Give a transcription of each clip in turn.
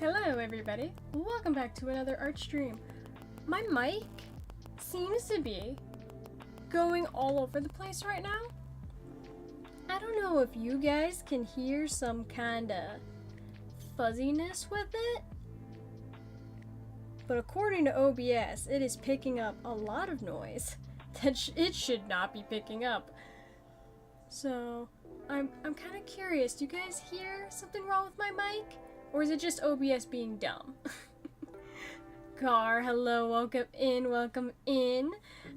Hello everybody, welcome back to another art stream. My mic seems to be going all over the place right now. I don't know if you guys can hear some kinda fuzziness with it, but according to OBS, it is picking up a lot of noise that it should not be picking up. So, I'm kind of curious, do you guys hear something wrong with my mic? Or is it just OBS being dumb? Gar, hello, welcome in, welcome in.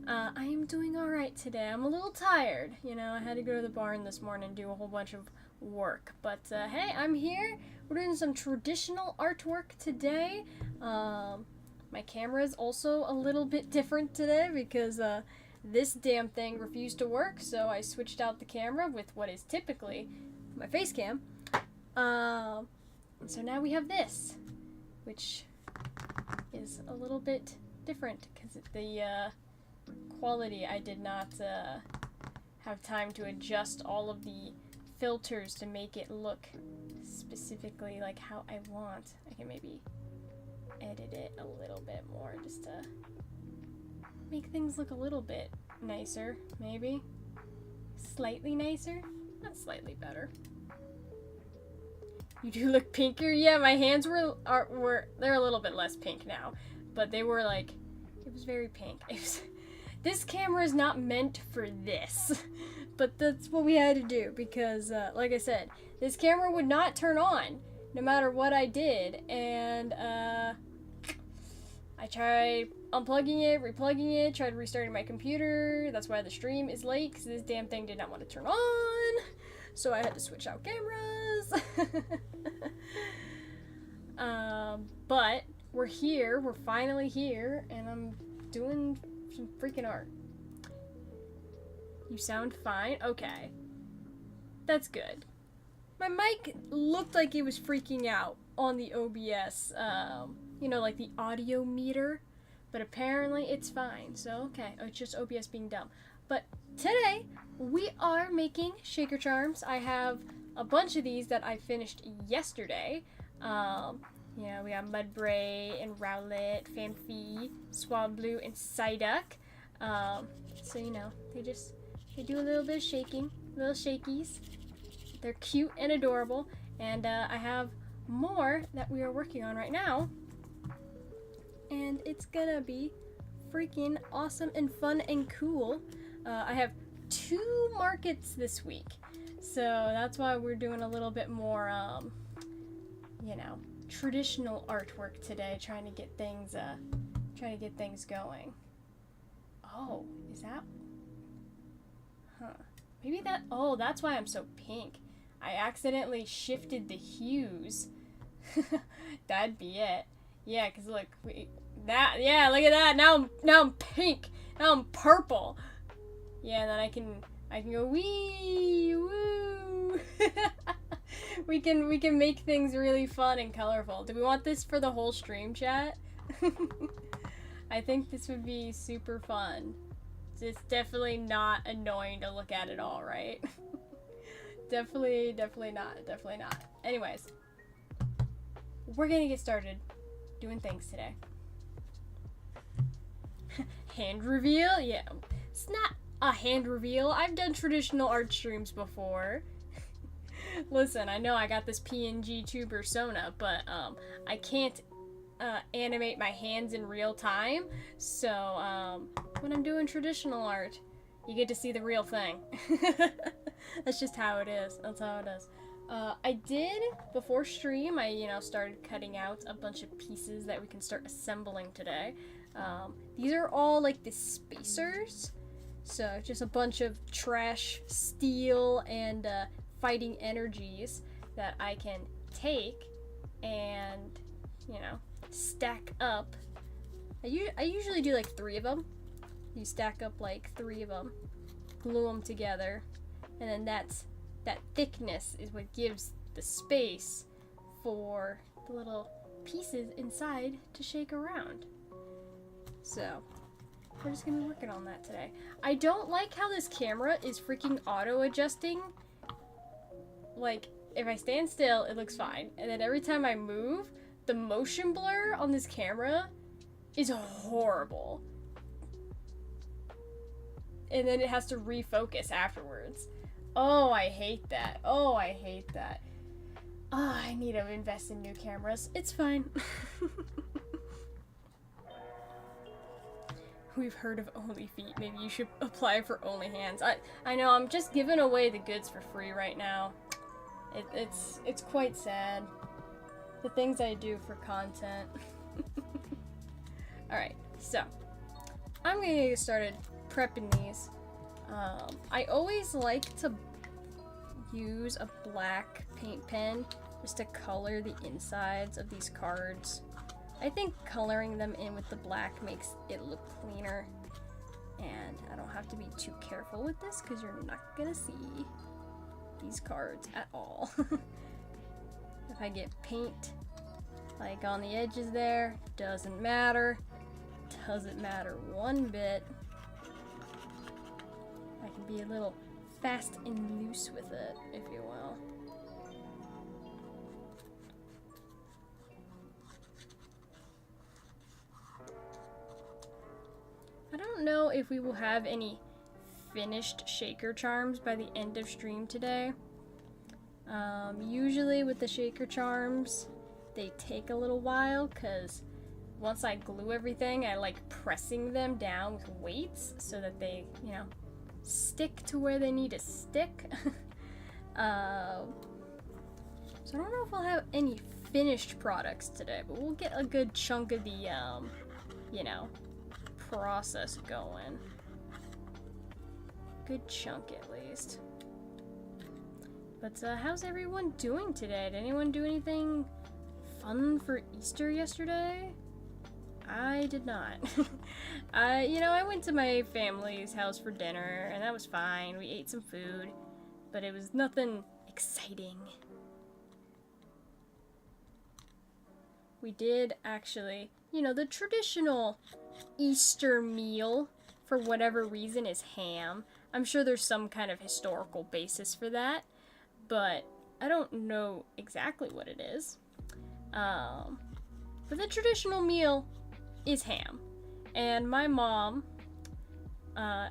I am doing alright today. I'm a little tired. You know, I had to go to the barn this morning and do a whole bunch of work. But, hey, I'm here. We're doing some traditional artwork today. My camera is also a little bit different today because, this damn thing refused to work, so I switched out the camera with what is typically my face cam. And so now we have this, which is a little bit different because the quality, I did not have time to adjust all of the filters to make it look specifically like how I want. I can maybe edit it a little bit more just to make things look a little bit nicer, maybe. Slightly nicer? Not slightly better. You do look pinker. Yeah, my hands were they're a little bit less pink now, but they were like, it was very pink. This camera is not meant for this, but that's what we had to do because, like I said, this camera would not turn on no matter what I did, and I tried unplugging it, replugging it, tried restarting my computer. That's why the stream is late, because this damn thing did not want to turn on. So I had to switch out cameras. But we're here, we're finally here, and I'm doing some freaking art. You sound fine? Okay. That's good. My mic looked like it was freaking out on the OBS, you know, like the audio meter, but apparently it's fine, so okay, it's just OBS being dumb. But today, we are making shaker charms. I have a bunch of these that I finished yesterday. You know, we got Mudbray and Rowlet, Fanfi, Swablu, and Psyduck. So, you know, they do a little bit of shaking, little shakies. They're cute and adorable, and I have more that we are working on right now. And it's gonna be freaking awesome and fun and cool. I have 2 markets this week, so that's why we're doing a little bit more, you know, traditional artwork today, trying to get things going. Oh, is that? Huh. Maybe that. Oh, that's why I'm so pink. I accidentally shifted the hues. That'd be it. Yeah, cause look, yeah, look at that. Now I'm pink. Now I'm purple. Yeah, and then I can go wee woo. we can make things really fun and colorful. Do we want this for the whole stream, chat? I think this would be super fun. It's definitely not annoying to look at at all, right? definitely not. Anyways, we're gonna get started doing things today. Hand reveal? Yeah, it's not a hand reveal. I've done traditional art streams before. Listen, I know I got this PNG 2 persona, but I can't animate my hands in real time, so when I'm doing traditional art, you get to see the real thing. That's just how it is. That's how it is. I did, before stream, I, you know, started cutting out a bunch of pieces that we can start assembling today. These are all, like, the spacers. So, just a bunch of trash, steel, and, fighting energies that I can take and, you know, stack up. I usually do, like, 3 of them. You stack up, like, 3 of them, glue them together, and then that thickness is what gives the space for the little pieces inside to shake around. So, we're just gonna be working on that today. I don't like how this camera is freaking auto-adjusting. Like, if I stand still, it looks fine. And then every time I move, the motion blur on this camera is horrible. And then it has to refocus afterwards. Oh, I hate that. Oh, I hate that. Oh, I need to invest in new cameras. It's fine. We've heard of OnlyFeet. Maybe you should apply for OnlyHands. I know, I'm just giving away the goods for free right now. It's quite sad. The things I do for content. Alright, so I'm gonna get started prepping these. I always like to use a black paint pen just to color the insides of these cards. I think coloring them in with the black makes it look cleaner, and I don't have to be too careful with this because you're not gonna see these cards at all. If I get paint like on the edges there, doesn't matter one bit. I can be a little fast and loose with it, if you will. I don't know if we will have any finished shaker charms by the end of stream today. Usually with the shaker charms, they take a little while because once I glue everything, I like pressing them down with weights so that they, you know, stick to where they need to stick. So I don't know if we'll have any finished products today, but we'll get a good chunk of the, you know, process going. Good chunk at least. But how's everyone doing today? Did anyone do anything fun for Easter yesterday? I did not. You know, I went to my family's house for dinner, and that was fine. We ate some food, but it was nothing exciting. We did actually, you know, the traditional Easter meal, for whatever reason, is ham. I'm sure there's some kind of historical basis for that, but I don't know exactly what it is. But the traditional meal is ham. And my mom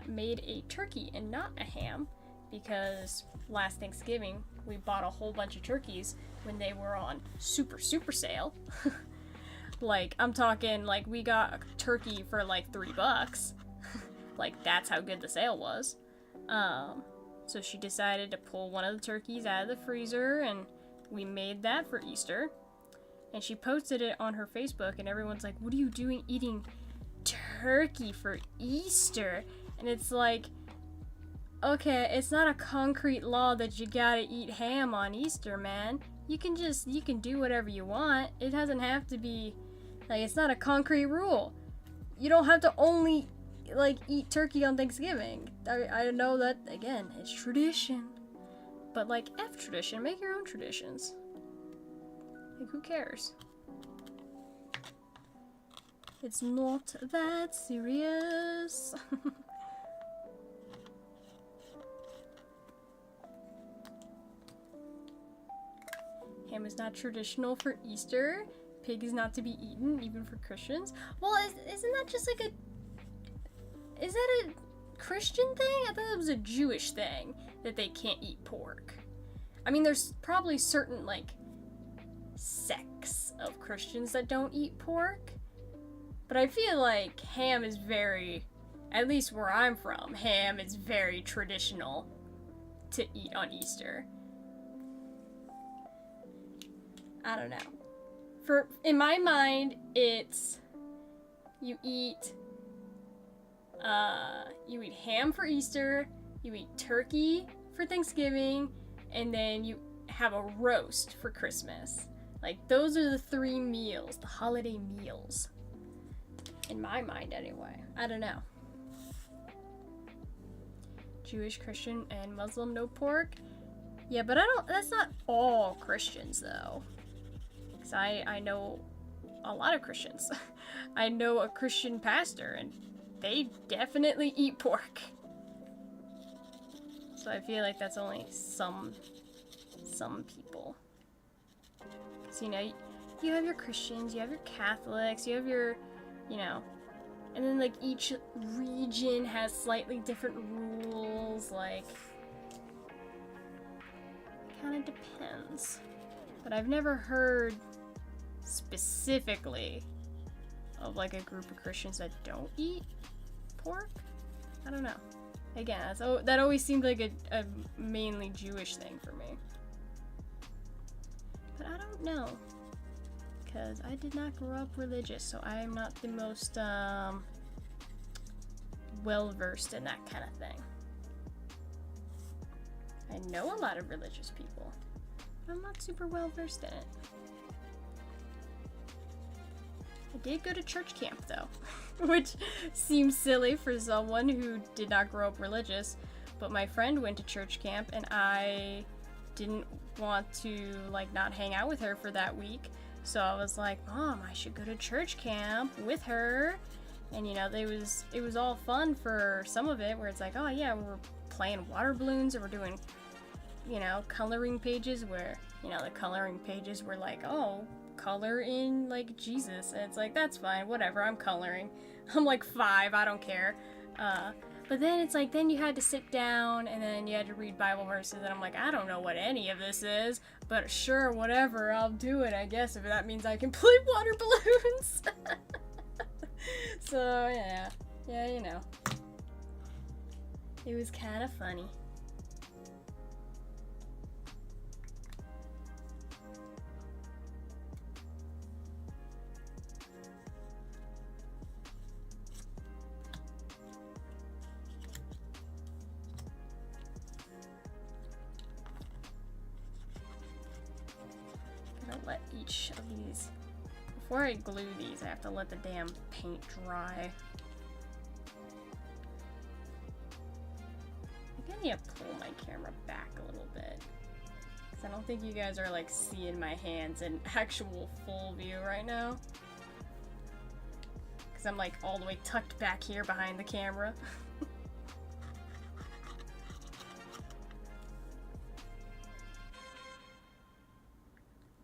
made a turkey and not a ham because last Thanksgiving we bought a whole bunch of turkeys when they were on super sale. Like, I'm talking, like, we got a turkey for like $3. Like, that's how good the sale was. So she decided to pull one of the turkeys out of the freezer, and we made that for Easter. And she posted it on her Facebook, and everyone's like, what are you doing eating turkey for Easter? And it's like, okay, it's not a concrete law that you gotta eat ham on Easter, man. You can do whatever you want. It doesn't have to be, like, it's not a concrete rule. You don't have to only, like, eat turkey on Thanksgiving. I know that, again, it's tradition. But, like, F tradition, make your own traditions. Like, who cares? It's not that serious. Ham is not traditional for Easter. Pig is not to be eaten, even for Christians. Well, isn't that just like is that a Christian thing? I thought it was a Jewish thing that they can't eat pork. I mean, there's probably certain, like, sects of Christians that don't eat pork. But I feel like ham is very, at least where I'm from, ham is very traditional to eat on Easter. I don't know. In my mind, it's you eat ham for Easter, you eat turkey for Thanksgiving, and then you have a roast for Christmas. Like, those are the 3 meals, the holiday meals. In my mind, anyway. I don't know. Jewish, Christian, and Muslim, no pork. Yeah, but that's not all Christians, though. Because I know a lot of Christians. I know a Christian pastor, and they definitely eat pork. So I feel like that's only some people. So, you know, you have your Christians, you have your Catholics, you have your, you know, and then like each region has slightly different rules, like, kind of depends. But I've never heard specifically of like a group of Christians that don't eat pork. I don't know. Again, that always seemed like a mainly Jewish thing for me. But I don't know, because I did not grow up religious, so I am not the most well-versed in that kind of thing. I know a lot of religious people. I'm not super well-versed in it. I did go to church camp, though, which seems silly for someone who did not grow up religious, but my friend went to church camp, and I didn't want to, like, not hang out with her for that week, so I was like, Mom, I should go to church camp with her, and, you know, it was all fun for some of it, where it's like, oh, yeah, we're playing water balloons, or we're doing, you know, coloring pages, where, you know, the coloring pages were like, oh, color in, like, Jesus, and it's like, that's fine, whatever, I'm coloring. I'm like 5, I don't care. But then it's like, then you had to sit down, and then you had to read Bible verses, and I'm like, I don't know what any of this is, but sure, whatever, I'll do it, I guess, if that means I can play water balloons. So, yeah, you know. It was kind of funny. Let each of these, before I glue these, I have to let the damn paint dry. I think I need to pull my camera back a little bit, because I don't think you guys are like seeing my hands in actual full view right now, because I'm like all the way tucked back here behind the camera.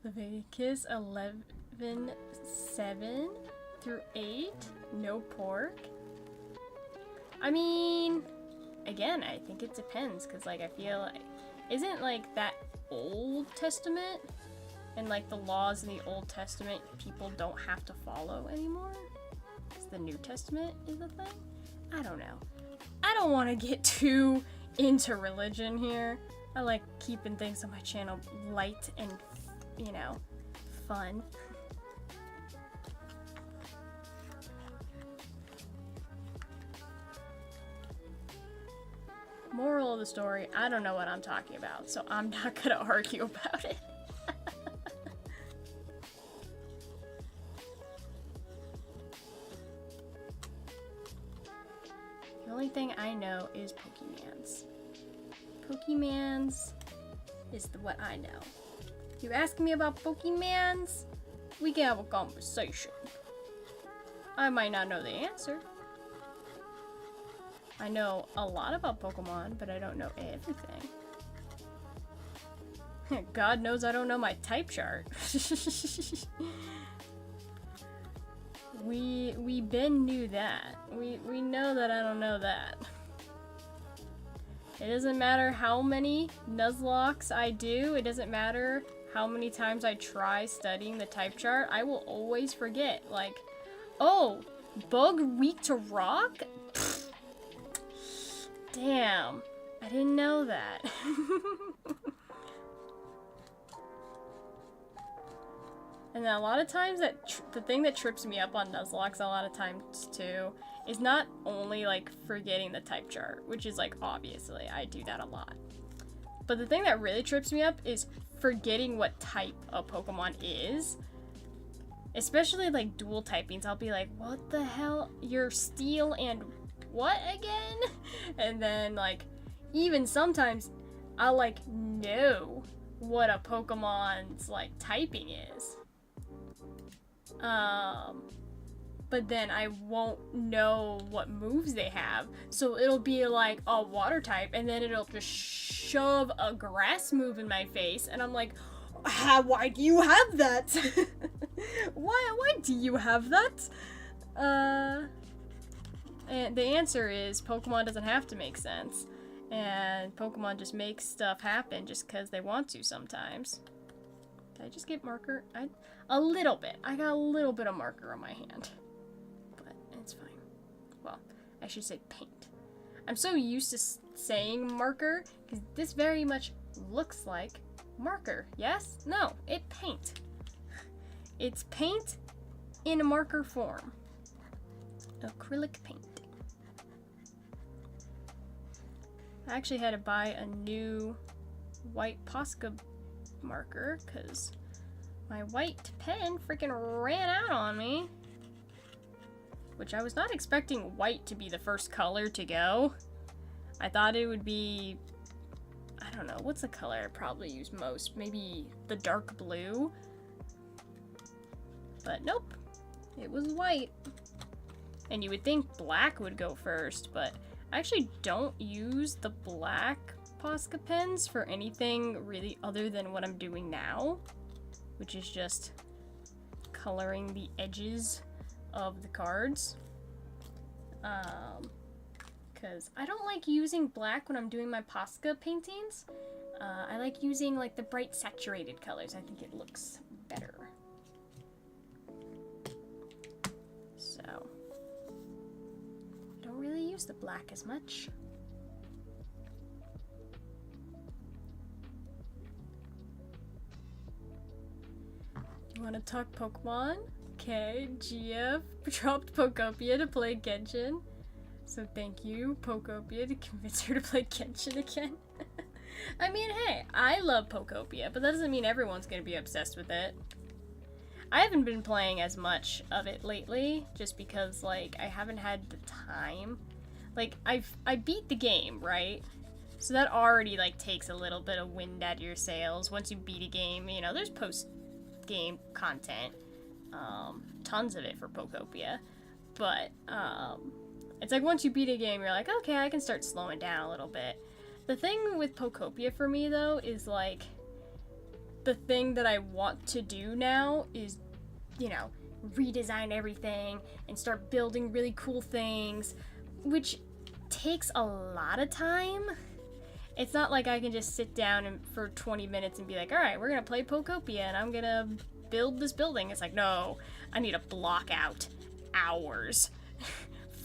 Leviticus 11:7 through 8, no pork. I mean, again, I think it depends, because, like, I feel like, isn't, like, that Old Testament, and, like, the laws in the Old Testament people don't have to follow anymore? Because the New Testament is the thing? I don't know. I don't want to get too into religion here. I like keeping things on my channel light and, you know, fun. Moral of the story, I don't know what I'm talking about, so I'm not gonna argue about it. The only thing I know is Pokemans. Pokemans is what I know. You ask me about Pokemans, we can have a conversation. I might not know the answer. I know a lot about Pokemon, but I don't know everything. God knows I don't know my type chart. We Ben knew that. We know that I don't know that. It doesn't matter how many Nuzlockes I do, it doesn't matter how many times I try studying the type chart, I will always forget. Like, oh, bug weak to rock? Pfft. Damn, I didn't know that. And then a lot of times the thing that trips me up on Nuzlocke a lot of times too is not only like forgetting the type chart, which is like obviously I do that a lot. But the thing that really trips me up is forgetting what type a Pokemon is. Especially like dual typings, I'll be like, what the hell? You're Steel and what again? And then like even sometimes I'll like know what a Pokemon's like typing is. But then I won't know what moves they have. So it'll be like a water type and then it'll just shove a grass move in my face and I'm like, Why do you have that? Why do you have that? And the answer is Pokemon doesn't have to make sense. And Pokemon just make stuff happen just because they want to sometimes. Did I just get marker? A little bit. I got a little bit of marker on my hand. But it's fine. Well, I should say paint. I'm so used to saying marker because this very much looks like marker. Yes? No, it's paint. It's paint in a marker form. Acrylic paint. I actually had to buy a new white Posca marker because my white pen freaking ran out on me. Which I was not expecting white to be the first color to go. I thought it would be, I don't know, what's the color I probably use most? Maybe the dark blue? But nope, it was white. And you would think black would go first, but I actually don't use the black Posca pens for anything really other than what I'm doing now, which is just coloring the edges of the cards. Because I don't like using black when I'm doing my Posca paintings. I like using like the bright saturated colors. I think it looks better. So, don't really use the black as much. You want to talk Pokemon? Okay, GF dropped Pokopia to play Genshin. So thank you, Pokopia, to convince her to play Genshin again. I mean, hey, I love Pokopia, but that doesn't mean everyone's gonna be obsessed with it. I haven't been playing as much of it lately, just because, like, I haven't had the time. Like, I beat the game, right? So that already, like, takes a little bit of wind out of your sails. Once you beat a game, you know, there's post-game content. Tons of it for Pokopia. But, it's like once you beat a game, you're like, okay, I can start slowing down a little bit. The thing with Pokopia for me, though, is, like, the thing that I want to do now is, you know, redesign everything and start building really cool things, which takes a lot of time. It's not like I can just sit down for 20 minutes and be like, alright, we're gonna play Pokopia and I'm gonna build this building. It's like, no, I need to block out hours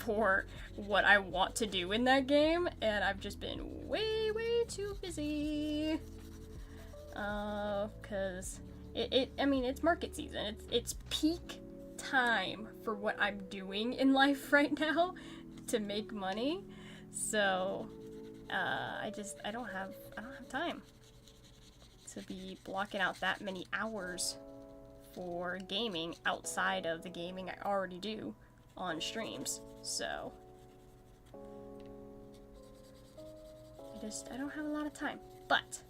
for what I want to do in that game, and I've just been way too busy. Cause I mean, it's market season. It's peak time for what I'm doing in life right now to make money. So, I don't have time to be blocking out that many hours for gaming outside of the gaming I already do on streams. So, I don't have a lot of time, but,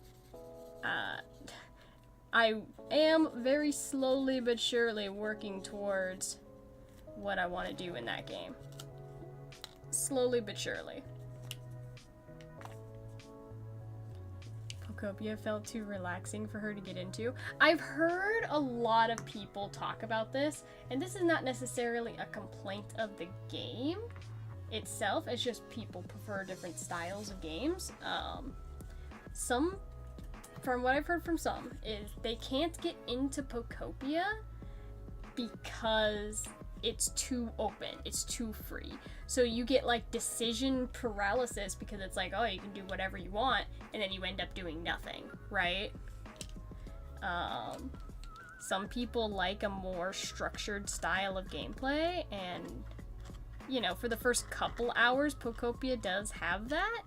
I am very slowly but surely working towards what I want to do in that game. Slowly but surely. Pokopia felt too relaxing for her to get into. I've heard a lot of people talk about this, and this is not necessarily a complaint of the game itself, it's just people prefer different styles of games. From what I've heard from some, is they can't get into Pokopia because it's too open, it's too free. So you get like decision paralysis because it's like, oh, you can do whatever you want, and then you end up doing nothing, right? Some people like a more structured style of gameplay, and you know, for the first couple hours, Pokopia does have that.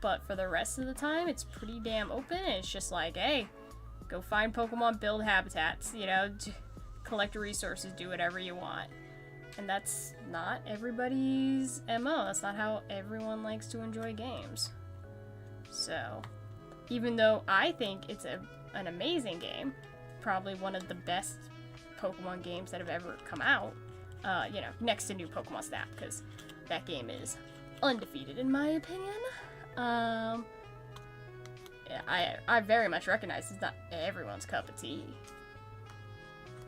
But for the rest of the time, it's pretty damn open, and it's just like, hey, go find Pokemon, build habitats, you know, collect resources, do whatever you want. And that's not everybody's MO. That's not how everyone likes to enjoy games. So, even though I think it's an amazing game, probably one of the best Pokemon games that have ever come out, you know, next to New Pokemon Snap, because that game is undefeated in my opinion. I very much recognize it's not everyone's cup of tea.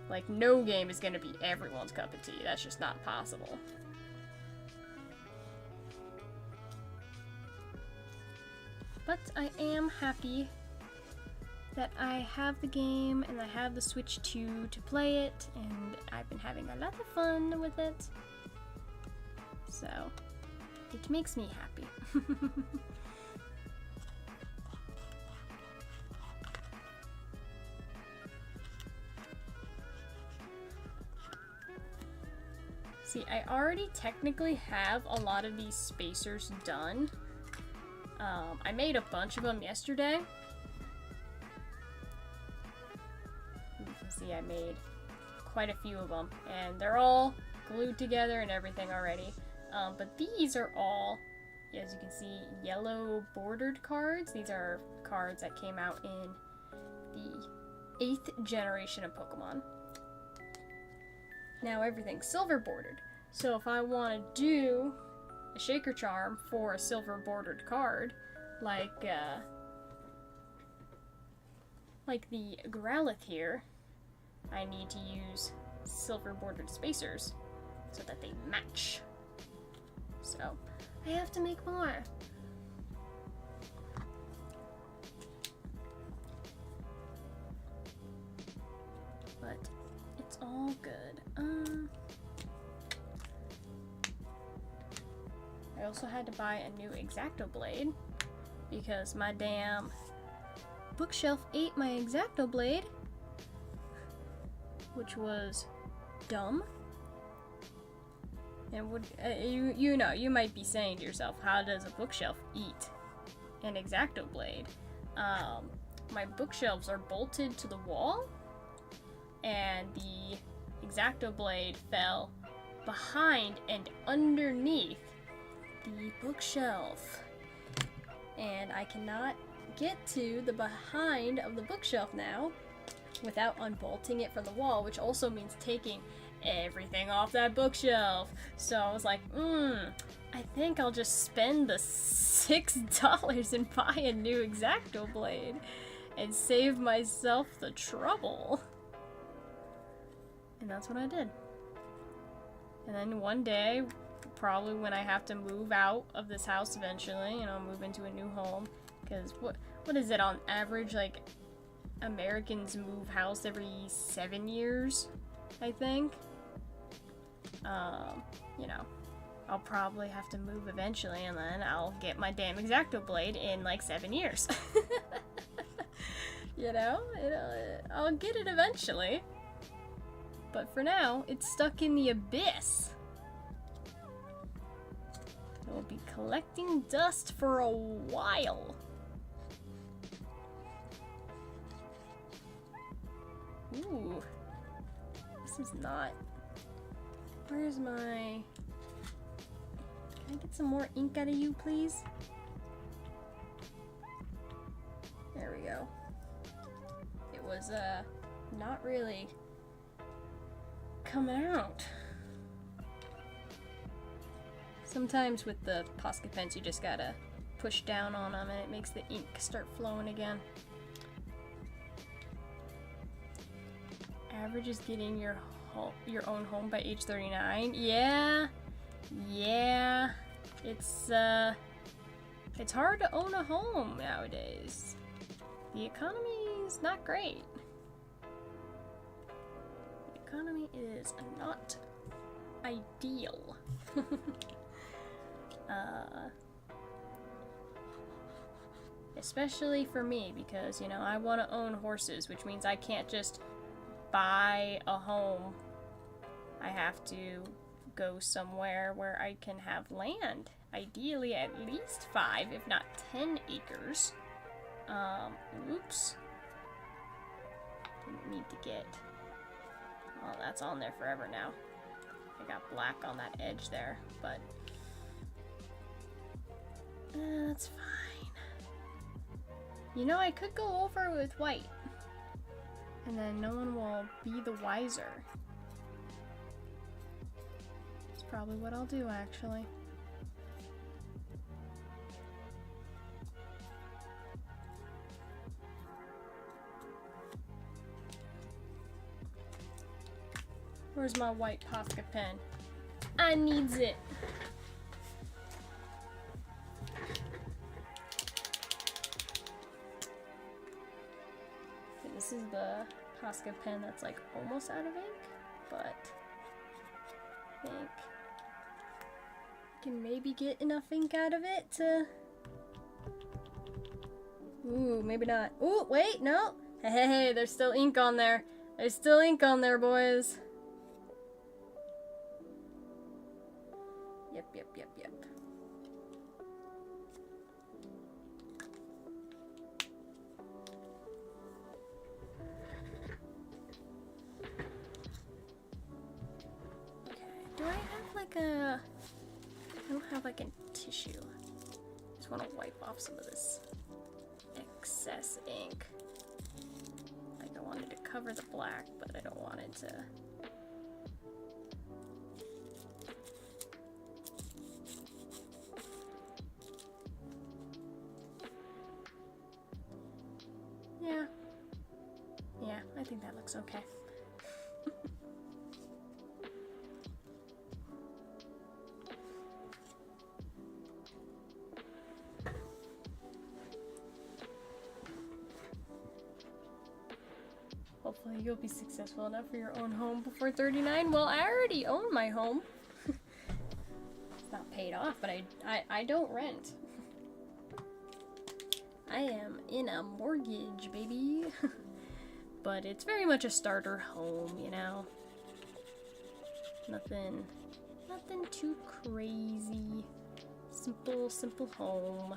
Like, no game is gonna be everyone's cup of tea. That's just not possible. But I am happy that I have the game and I have the Switch 2 to play it, and I've been having a lot of fun with it. So, it makes me happy. See, I already technically have a lot of these spacers done. I made a bunch of them yesterday. You can see I made quite a few of them, and they're all glued together and everything already. But these are all, as you can see, yellow bordered cards. These are cards that came out in the 8th generation of Pokemon. Now everything's silver bordered. So if I want to do a Shaker Charm for a silver bordered card, like the Growlithe here, I need to use silver bordered spacers so that they match. So I have to make more. But it's all good. I also had to buy a new X-Acto blade because my damn bookshelf ate my X-Acto blade, which was dumb. And would you know, you might be saying to yourself, how does a bookshelf eat an X-Acto blade? My bookshelves are bolted to the wall, and the X-Acto blade fell behind and underneath the bookshelf, and I cannot get to the behind of the bookshelf now without unbolting it from the wall, which also means taking everything off that bookshelf. So I was like, I think I'll just spend the $6 and buy a new X-Acto blade and save myself the trouble. And that's what I did. And then one day, probably when I have to move out of this house eventually, you know, move into a new home, because what is it on average, like, Americans move house every 7 years, I think. You know, I'll probably have to move eventually, and then I'll get my damn X-Acto blade in like 7 years. You know, I'll get it eventually. But for now, it's stuck in the abyss. It will be collecting dust for a while. Ooh. This is not... Where's my... Can I get some more ink out of you, please? There we go. It was, not really coming out. Sometimes with the Posca pens, you just gotta push down on them and it makes the ink start flowing again. Average is getting your own home by age 39. Yeah. It's hard to own a home nowadays. The economy is not great. The economy is not ideal. Especially for me, because, you know, I want to own horses, which means I can't just buy a home. I have to go somewhere where I can have land. Ideally at least 5, if not 10 acres. Oops. Didn't need to get... Well, that's on there forever now. I got black on that edge there, but... that's fine. You know, I could go over with white. And then no one will be the wiser. That's probably what I'll do, actually. Where's my white Posca pen? I needs it. Okay, this is the Posca pen that's like almost out of ink, but I think I can maybe get enough ink out of it to... Ooh, maybe not. Ooh, wait, no. Hey, there's still ink on there. There's still ink on there, boys. Yep. Okay, do I have like a... I don't have like a tissue. Just want to wipe off some of this excess ink. Like I wanted to cover the black, but I don't want it to... Yeah, I think that looks okay. Hopefully you'll be successful enough for your own home before 39. Well, I already own my home. It's not paid off, but I don't rent. I am in a mortgage, baby. But it's very much a starter home, you know? Nothing too crazy. Simple home.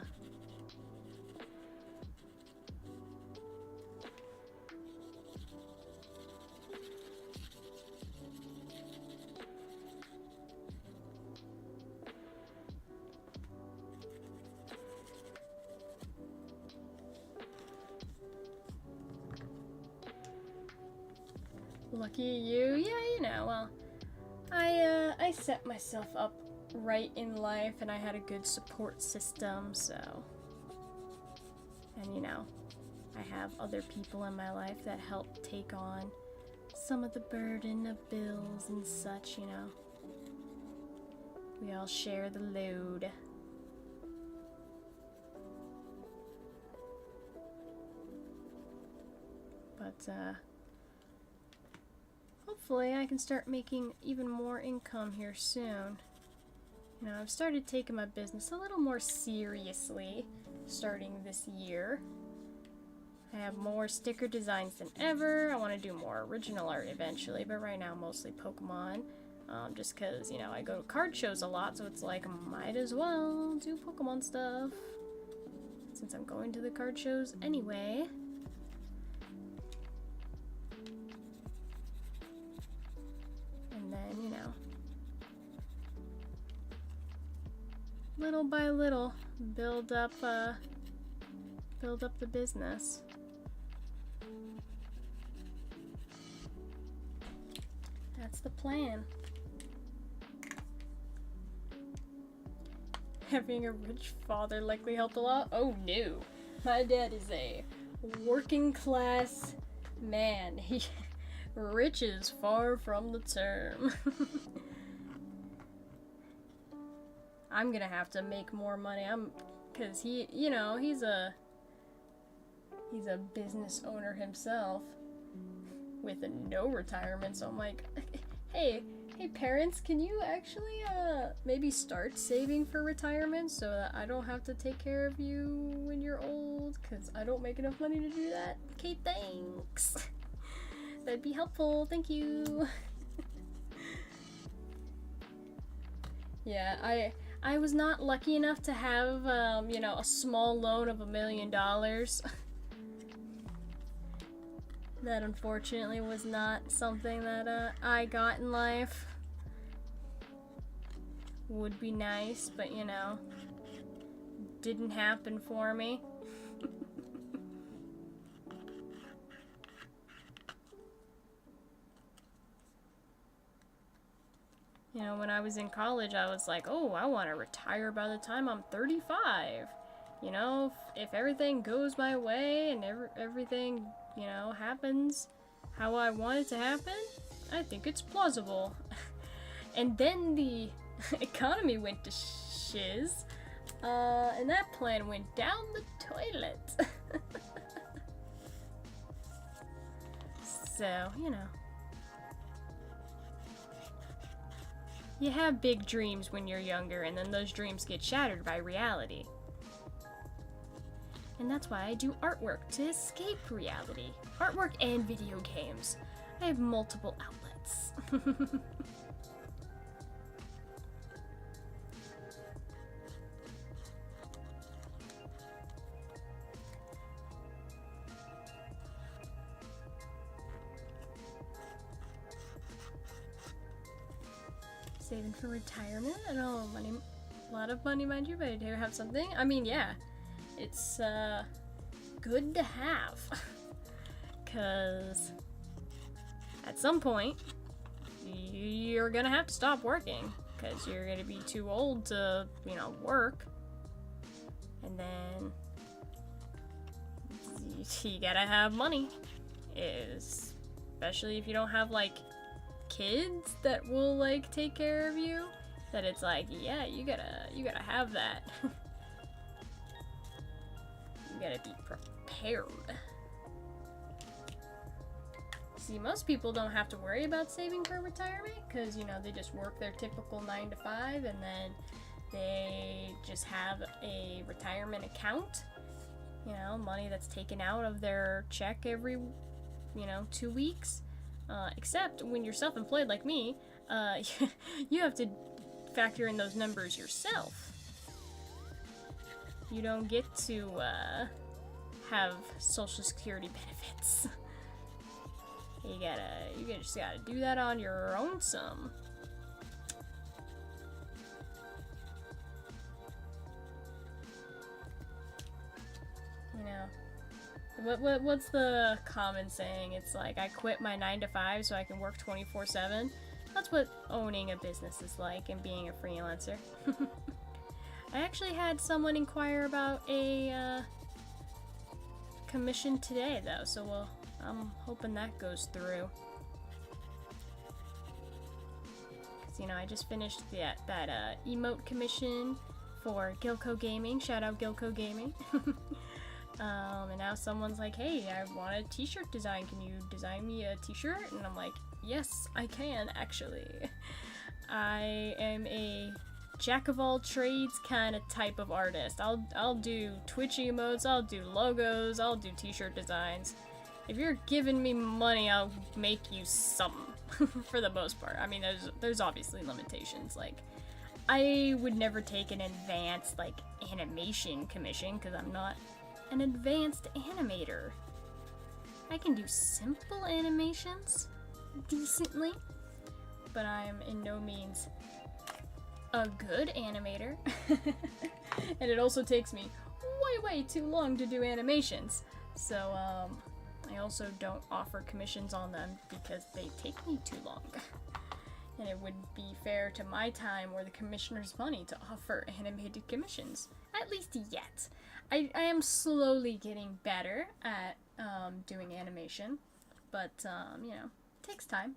Lucky you. Yeah, you know, well, I set myself up right in life and I had a good support system, so. And you know, I have other people in my life that help take on some of the burden of bills and such, you know. We all share the load. But, hopefully I can start making even more income here soon. You know, I've started taking my business a little more seriously starting this year. I have more sticker designs than ever. I want to do more original art eventually, but right now mostly Pokemon. Just because, you know, I go to card shows a lot, so it's like, might as well do Pokemon stuff. Since I'm going to the card shows anyway. And then, you know, little by little, build up the business. That's the plan. Having a rich father likely helped a lot. Oh no, my dad is a working class man. He rich is far from the term. I'm gonna have to make more money. Cause he, you know, he's a business owner himself with no retirement. So I'm like, hey parents, can you actually maybe start saving for retirement so that I don't have to take care of you when you're old? Cause I don't make enough money to do that. Okay, thanks. That'd be helpful. Thank you. Yeah, I was not lucky enough to have, you know, a small loan of $1 million. That unfortunately was not something that I got in life. Would be nice, but you know, didn't happen for me. You know, when I was in college, I was like, oh, I want to retire by the time I'm 35. You know, if everything goes my way and everything, you know, happens how I want it to happen, I think it's plausible. And then the economy went to shiz, and that plan went down the toilet. So, you know. You have big dreams when you're younger, and then those dreams get shattered by reality. And that's why I do artwork, to escape reality. Artwork and video games. I have multiple outlets. Saving for retirement? I don't know, money, a lot of money, mind you, but I do have something. I mean, yeah, it's good to have, because at some point you're gonna have to stop working, because you're gonna be too old to, you know, work, and then you gotta have money, especially if you don't have, like, kids that will, like, take care of you, that it's like, yeah, you gotta have that. You gotta be prepared. See, most people don't have to worry about saving for retirement, because, you know, they just work their typical 9 to 5, and then they just have a retirement account, you know, money that's taken out of their check every, you know, 2 weeks. Except when you're self-employed like me, you have to factor in those numbers yourself. You don't get to have Social Security benefits. You just gotta do that on your own sum. You know, what's the common saying? It's like, I quit my 9 to 5 so I can work 24/7. That's what owning a business is like, and being a freelancer. I actually had someone inquire about a commission today, though, so I'm hoping that goes through. Cause, you know, I just finished that emote commission for Gilco Gaming. Shout out Gilco Gaming. And now someone's like, hey, I want a t-shirt design. Can you design me a t-shirt? And I'm like, yes, I can, actually. I am a jack of all trades kind of type of artist. I'll do Twitch emotes, I'll do logos, I'll do t-shirt designs. If you're giving me money, I'll make you some, for the most part. I mean, there's obviously limitations. Like, I would never take an advanced, like, animation commission, because I'm not an advanced animator. I can do simple animations decently, but I'm in no means a good animator. And it also takes me way too long to do animations. So, I also don't offer commissions on them because they take me too long. And it wouldn't be fair to my time or the commissioner's money to offer animated commissions. At least yet. I am slowly getting better at doing animation, but you know, takes time.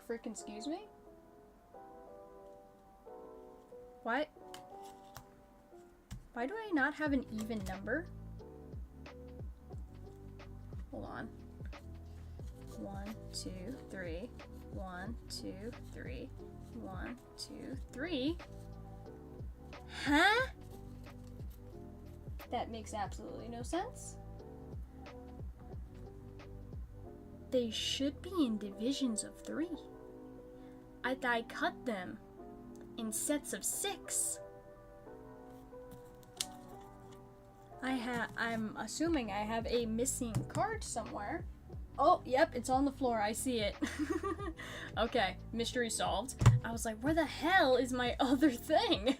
Frickin' excuse me? What? Why do I not have an even number? Hold on. 1, 2, 3. 1, 2, 3. 1, 2, 3. Huh? That makes absolutely no sense. They should be in divisions of 3. I cut them in sets of 6. I'm assuming I have a missing card somewhere. Oh, yep, it's on the floor. I see it. Okay, mystery solved. I was like, where the hell is my other thing?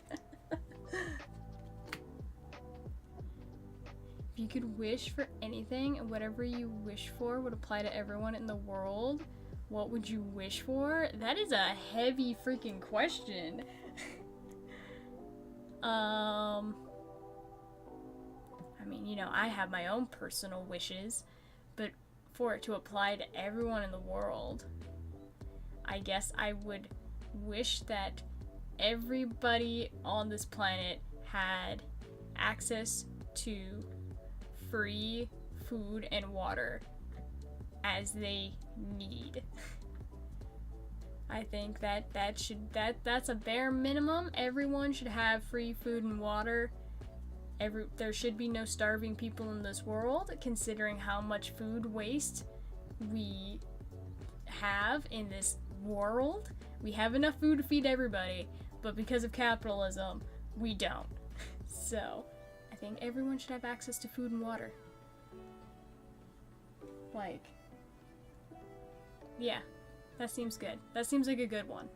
If you could wish for anything, and whatever you wish for would apply to everyone in the world, what would you wish for? That is a heavy freaking question. I mean, you know, I have my own personal wishes, but for it to apply to everyone in the world, I guess I would wish that everybody on this planet had access to free food and water as they need. I think that's a bare minimum. Everyone should have free food and water. There should be no starving people in this world, considering how much food waste we have in this world. We have enough food to feed everybody, but because of capitalism, we don't. So, I think everyone should have access to food and water. Like, yeah, that seems good. That seems like a good one.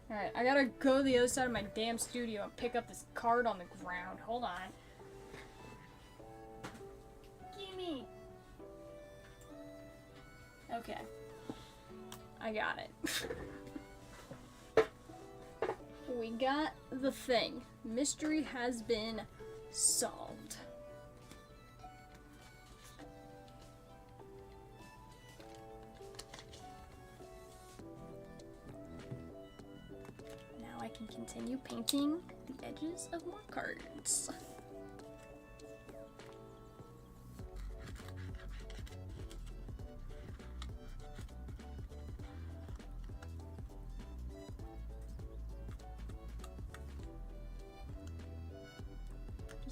Alright, I gotta go to the other side of my damn studio and pick up this card on the ground. Hold on. Gimme! Okay. I got it. We got the thing. Mystery has been solved. Now I can continue painting the edges of more cards.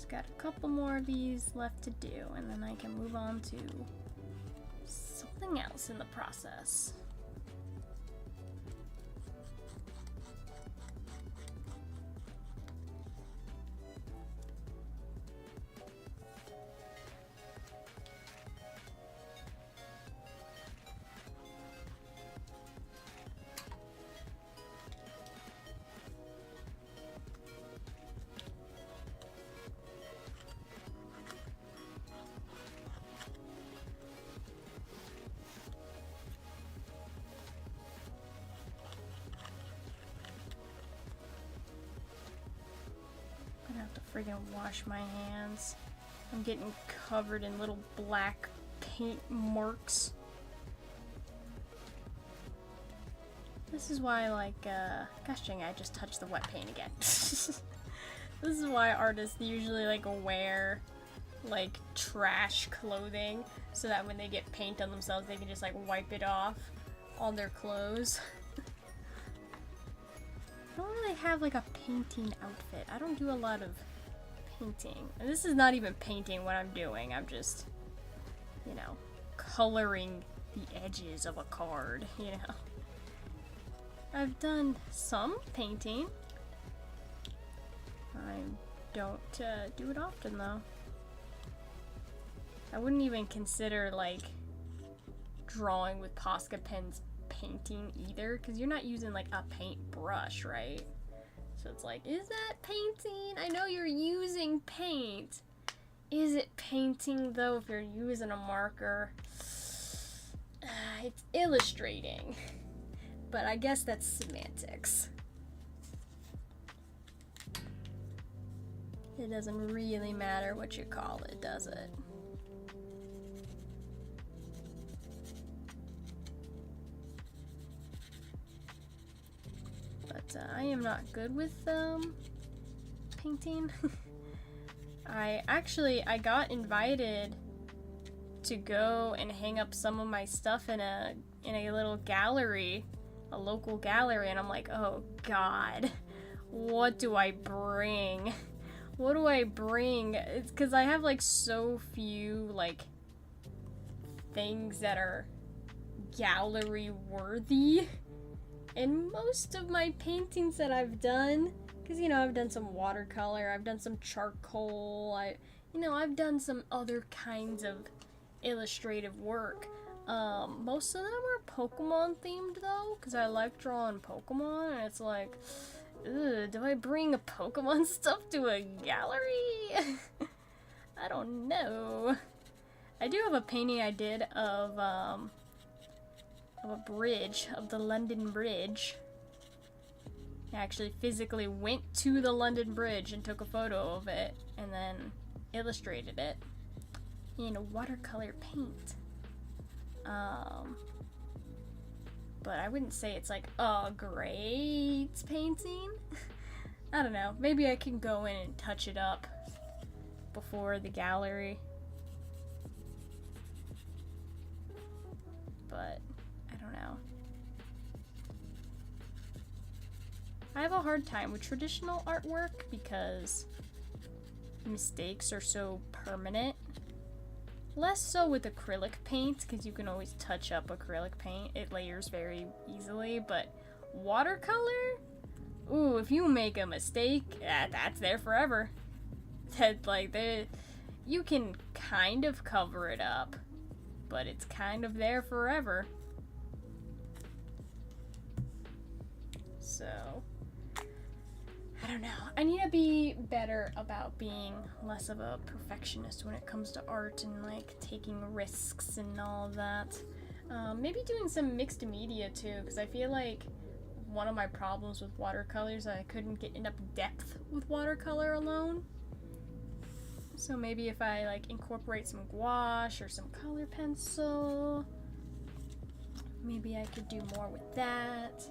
Got a couple more of these left to do, and then I can move on to something else in the process. Freaking wash my hands. I'm getting covered in little black paint marks. This is why, like, gosh dang, I just touched the wet paint again. This is why artists usually, like, wear, like, trash clothing, so that when they get paint on themselves, they can just, like, wipe it off on their clothes. I don't really have, like, a painting outfit. I don't do a lot of painting. And this is not even painting what I'm doing. I'm just, you know, coloring the edges of a card, you know. I've done some painting. I don't do it often, though. I wouldn't even consider, like, drawing with Posca pens painting either, because you're not using, like, a paintbrush, right? So it's like, is that painting? I know you're using paint. Is it painting, though, if you're using a marker? It's illustrating. But I guess that's semantics. It doesn't really matter what you call it, does it? But I am not good with painting. I got invited to go and hang up some of my stuff in a little gallery, a local gallery, and I'm like, oh god, what do I bring? What do I bring? It's because I have like so few like things that are gallery worthy. And most of my paintings that I've done, because, you know, I've done some watercolor, I've done some charcoal, I've done some other kinds of illustrative work. Most of them are Pokemon themed, though, because I like drawing Pokemon, and it's like, ugh, do I bring a Pokemon stuff to a gallery? I don't know. I do have a painting I did of a bridge, of the London Bridge. I actually physically went to the London Bridge and took a photo of it, and then illustrated it in watercolor paint. Um, but I wouldn't say it's like a great painting. I don't know. Maybe I can go in and touch it up before the gallery. But I don't know. I have a hard time with traditional artwork because mistakes are so permanent. Less so with acrylic paint, because you can always touch up acrylic paint. It layers very easily, but watercolor? Ooh, if you make a mistake, that's there forever. You can kind of cover it up, but it's kind of there forever. So, I don't know. I need to be better about being less of a perfectionist when it comes to art and like taking risks and all of that. Maybe doing some mixed media too, because I feel like one of my problems with watercolors is I couldn't get enough depth with watercolor alone. So maybe if I like incorporate some gouache or some color pencil, maybe I could do more with that.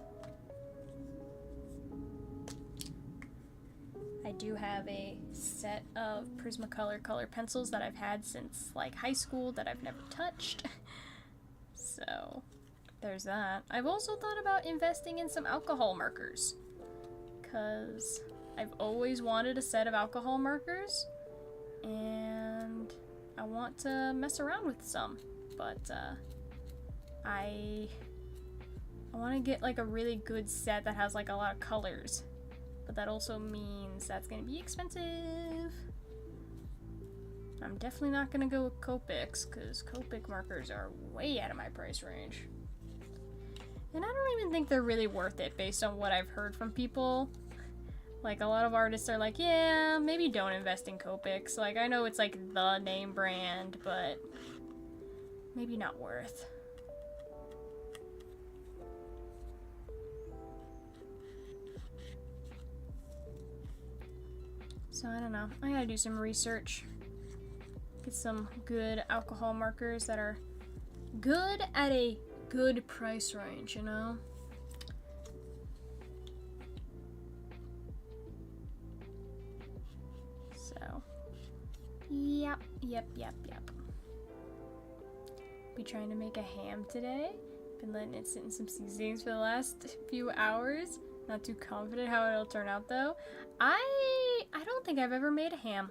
I do have a set of Prismacolor color pencils that I've had since like high school that I've never touched. So there's that. I've also thought about investing in some alcohol markers, because I've always wanted a set of alcohol markers and I want to mess around with some, but I want to get like a really good set that has like a lot of colors. But that also means that's going to be expensive. I'm definitely not going to go with Copics, because Copic markers are way out of my price range. And I don't even think they're really worth it based on what I've heard from people. Like, a lot of artists are like, yeah, maybe don't invest in Copics. Like, I know it's like the name brand, but maybe not worth. So I don't know. I gotta do some research. Get some good alcohol markers that are good at a good price range, you know? So, yep. Be trying to make a ham today. Been letting it sit in some seasonings for the last few hours. Not too confident how it'll turn out though. I don't think I've ever made a ham.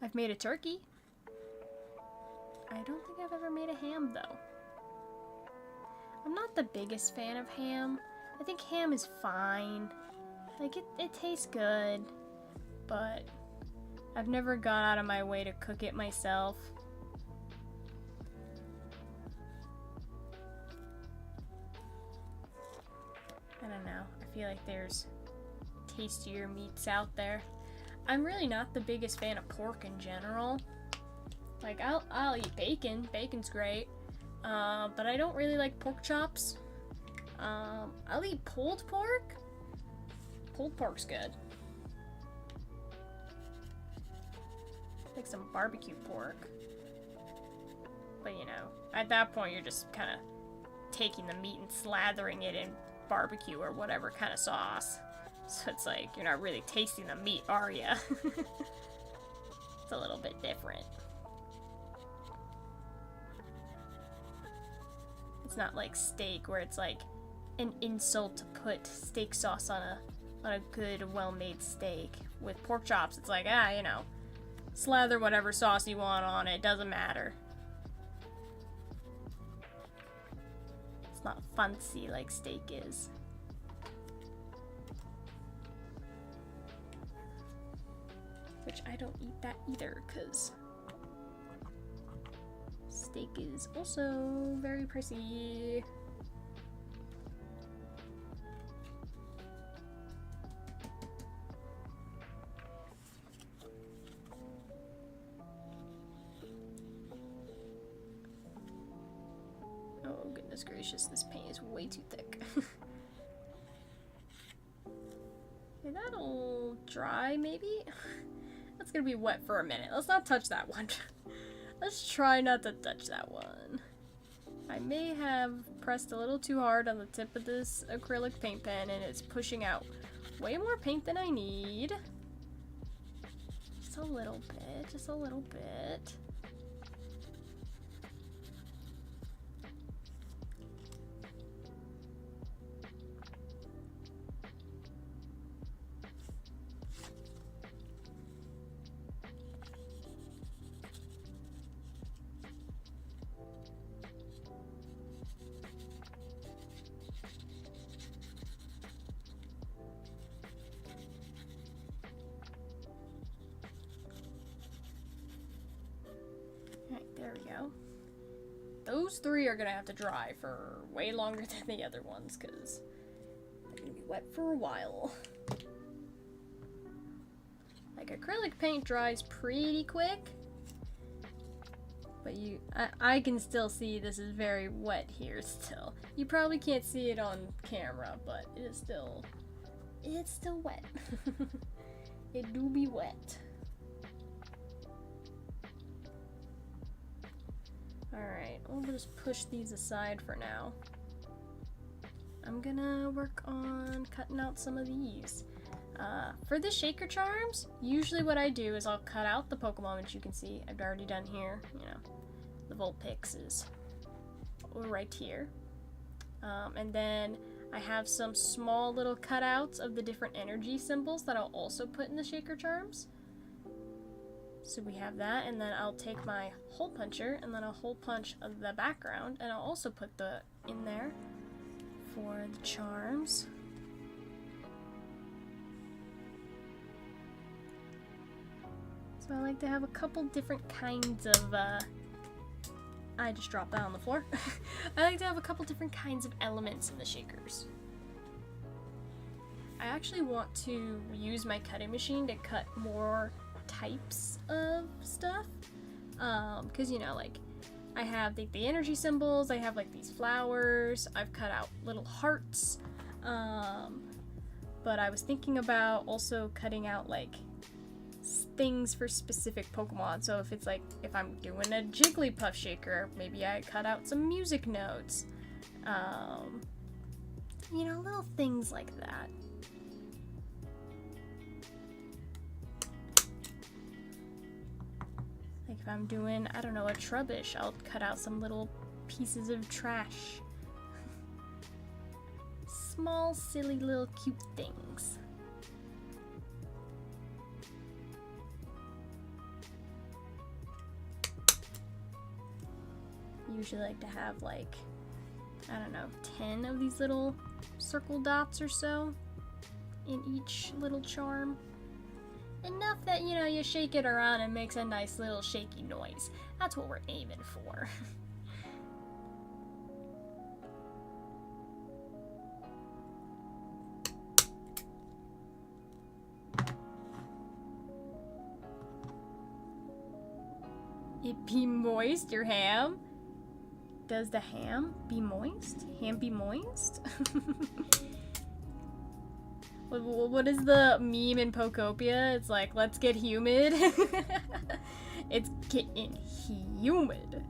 I've made a turkey. I don't think I've ever made a ham though. I'm not the biggest fan of ham. I think ham is fine. Like it tastes good, but I've never gone out of my way to cook it myself. I don't know. I feel like there's tastier meats out there. I'm really not the biggest fan of pork in general. Like, I'll eat bacon. Bacon's great. But I don't really like pork chops. I'll eat pulled pork. Pulled pork's good. Like some barbecue pork. But, you know, at that point you're just kind of taking the meat and slathering it in barbecue or whatever kind of sauce. So it's like, you're not really tasting the meat, are ya? It's a little bit different. It's not like steak where it's like an insult to put steak sauce on a good, well-made steak. With pork chops, it's like, you know, slather whatever sauce you want on it, doesn't matter. It's not fancy like steak is. Which I don't eat that either, because steak is also very pricey. Oh goodness gracious, this paint is way too thick. Okay, that'll dry maybe? That's gonna be wet for a minute. Let's not touch that one. Let's try not to touch that one. I may have pressed a little too hard on the tip of this acrylic paint pen and it's pushing out way more paint than I need. Just a little bit, just a little bit. There we go. Those three are gonna have to dry for way longer than the other ones because they're gonna be wet for a while. Like acrylic paint dries pretty quick, but I can still see this is very wet here still. You probably can't see it on camera, but it's still wet. It do be wet. Alright, we'll just push these aside for now. I'm gonna work on cutting out some of these. For the shaker charms, usually what I do is I'll cut out the Pokemon, which you can see I've already done here. You know, the Vulpix is right here. And then I have some small little cutouts of the different energy symbols that I'll also put in the shaker charms. So we have that, and then I'll take my hole puncher and then I'll hole punch the background, and I'll also put the in there for the charms. So I like to have a couple different kinds of I just dropped that on the floor. I like to have a couple different kinds of elements in the shakers. I actually want to use my cutting machine to cut more types of stuff, because you know, like I have the energy symbols, I have like these flowers, I've cut out little hearts, but I was thinking about also cutting out like things for specific Pokemon. So if it's like, if I'm doing a Jigglypuff shaker, maybe I cut out some music notes, you know, little things like that. Like if I'm doing, I don't know, a Trubbish, I'll cut out some little pieces of trash. Small, silly, little cute things. Usually like to have like, I don't know, 10 of these little circle dots or so in each little charm. Enough that, you know, you shake it around and makes a nice little shaky noise. That's what we're aiming for. It be moist, your ham? Does the ham be moist? Ham be moist? What is the meme in Pokopia? It's like, let's get humid. It's getting humid.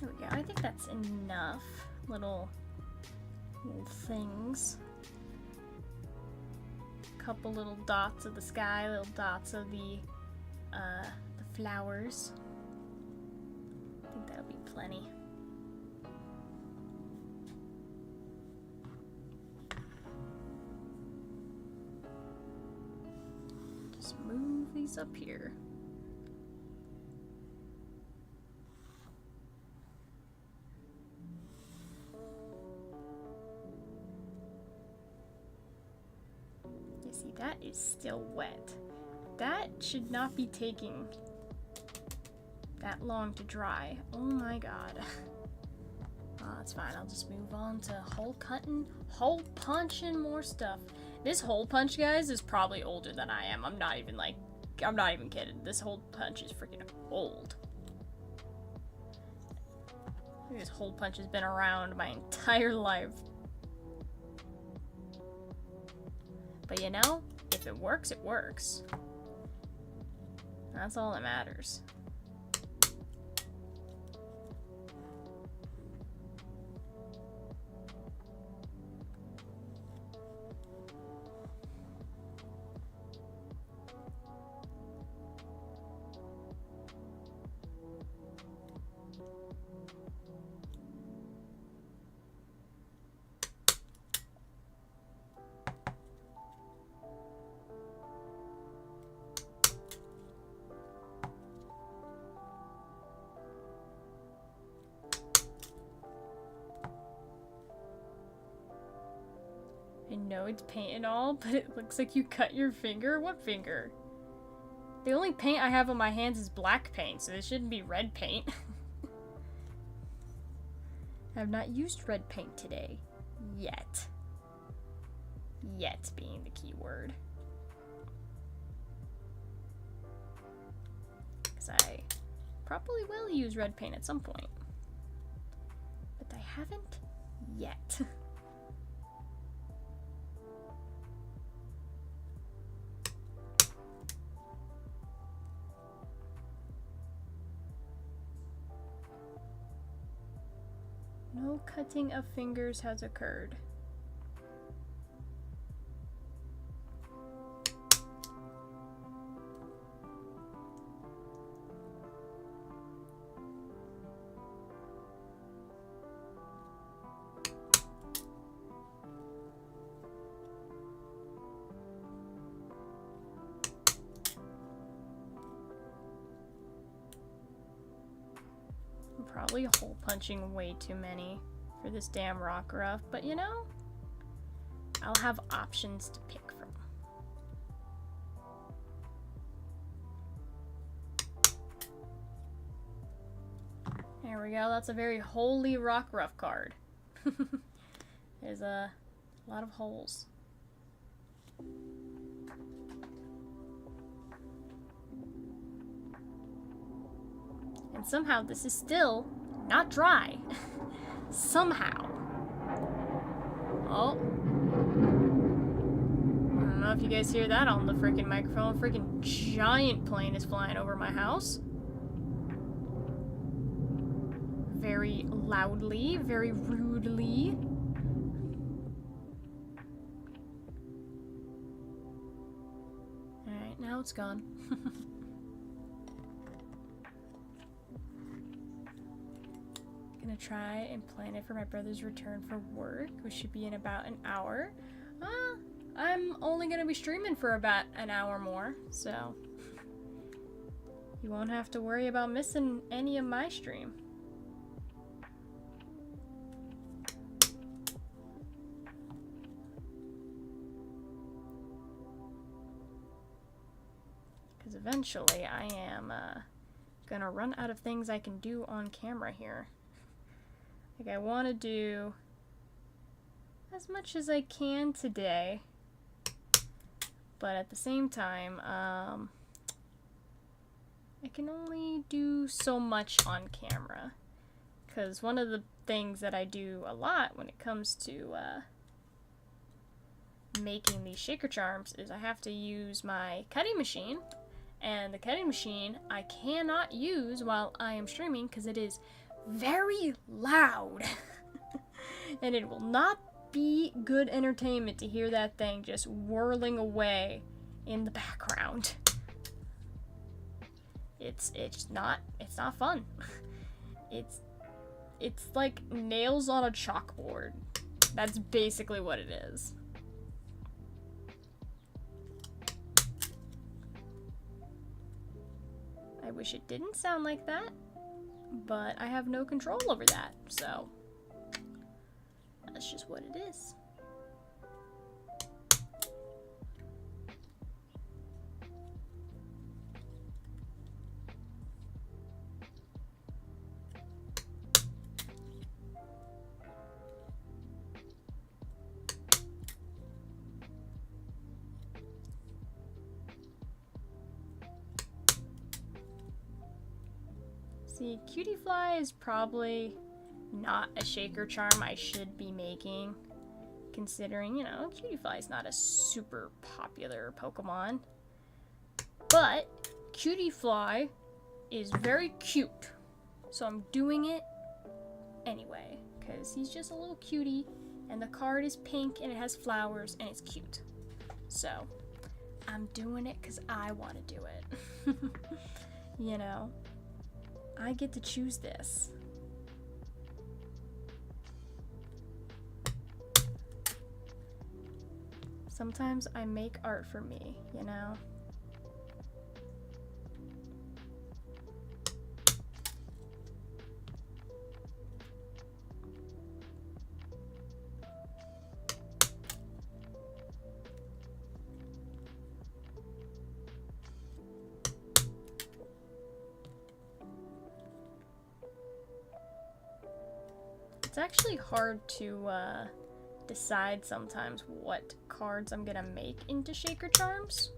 There we go. I think that's enough little things. Couple little dots of the sky, little dots of the flowers. I think that'll be plenty. Just move these up here. You see That is still wet. That should not be taking that long to dry. Oh my god. That's fine. I'll just move on to hole cutting, hole punching more stuff. This hole punch, guys, is probably older than I am. I'm not even kidding. This hole punch is freaking old. I think this hole punch has been around my entire life. But you know, if it works, it works. That's all that matters. I know it's paint and all, but it looks like you cut your finger. What finger? The only paint I have on my hands is black paint, so this shouldn't be red paint. I have not used red paint today. Yet. Yet being the key word. Because I probably will use red paint at some point. But I haven't yet. No cutting of fingers has occurred. Probably hole punching way too many for this damn Rockruff, but you know, I'll have options to pick from. There we go, that's a very holy Rockruff card. There's a lot of holes. And somehow this is still not dry. Somehow. Oh. I don't know if you guys hear that on the freaking microphone. A freaking giant plane is flying over my house. Very loudly, very rudely. Alright, now it's gone. Gonna try and plan it for my brother's return for work, which should be in about an hour. I'm only gonna be streaming for about an hour more, so you won't have to worry about missing any of my stream. Because eventually I am gonna run out of things I can do on camera here. Like, I want to do as much as I can today, but at the same time, I can only do so much on camera, because one of the things that I do a lot when it comes to making these shaker charms is I have to use my cutting machine, and the cutting machine I cannot use while I am streaming because it is very loud. And it will not be good entertainment to hear that thing just whirling away in the background. It's not fun. It's like nails on a chalkboard. That's basically what it is. I wish it didn't sound like that, but I have no control over that, so that's just what it is. See, Cutie Fly is probably not a shaker charm I should be making, considering, you know, Cutie Fly is not a super popular Pokemon. But Cutie Fly is very cute, so I'm doing it anyway, because he's just a little cutie, and the card is pink, and it has flowers, and it's cute. So, I'm doing it because I want to do it. You know, I get to choose this. Sometimes I make art for me, you know? It's actually hard to decide sometimes what cards I'm gonna make into Shaker Charms,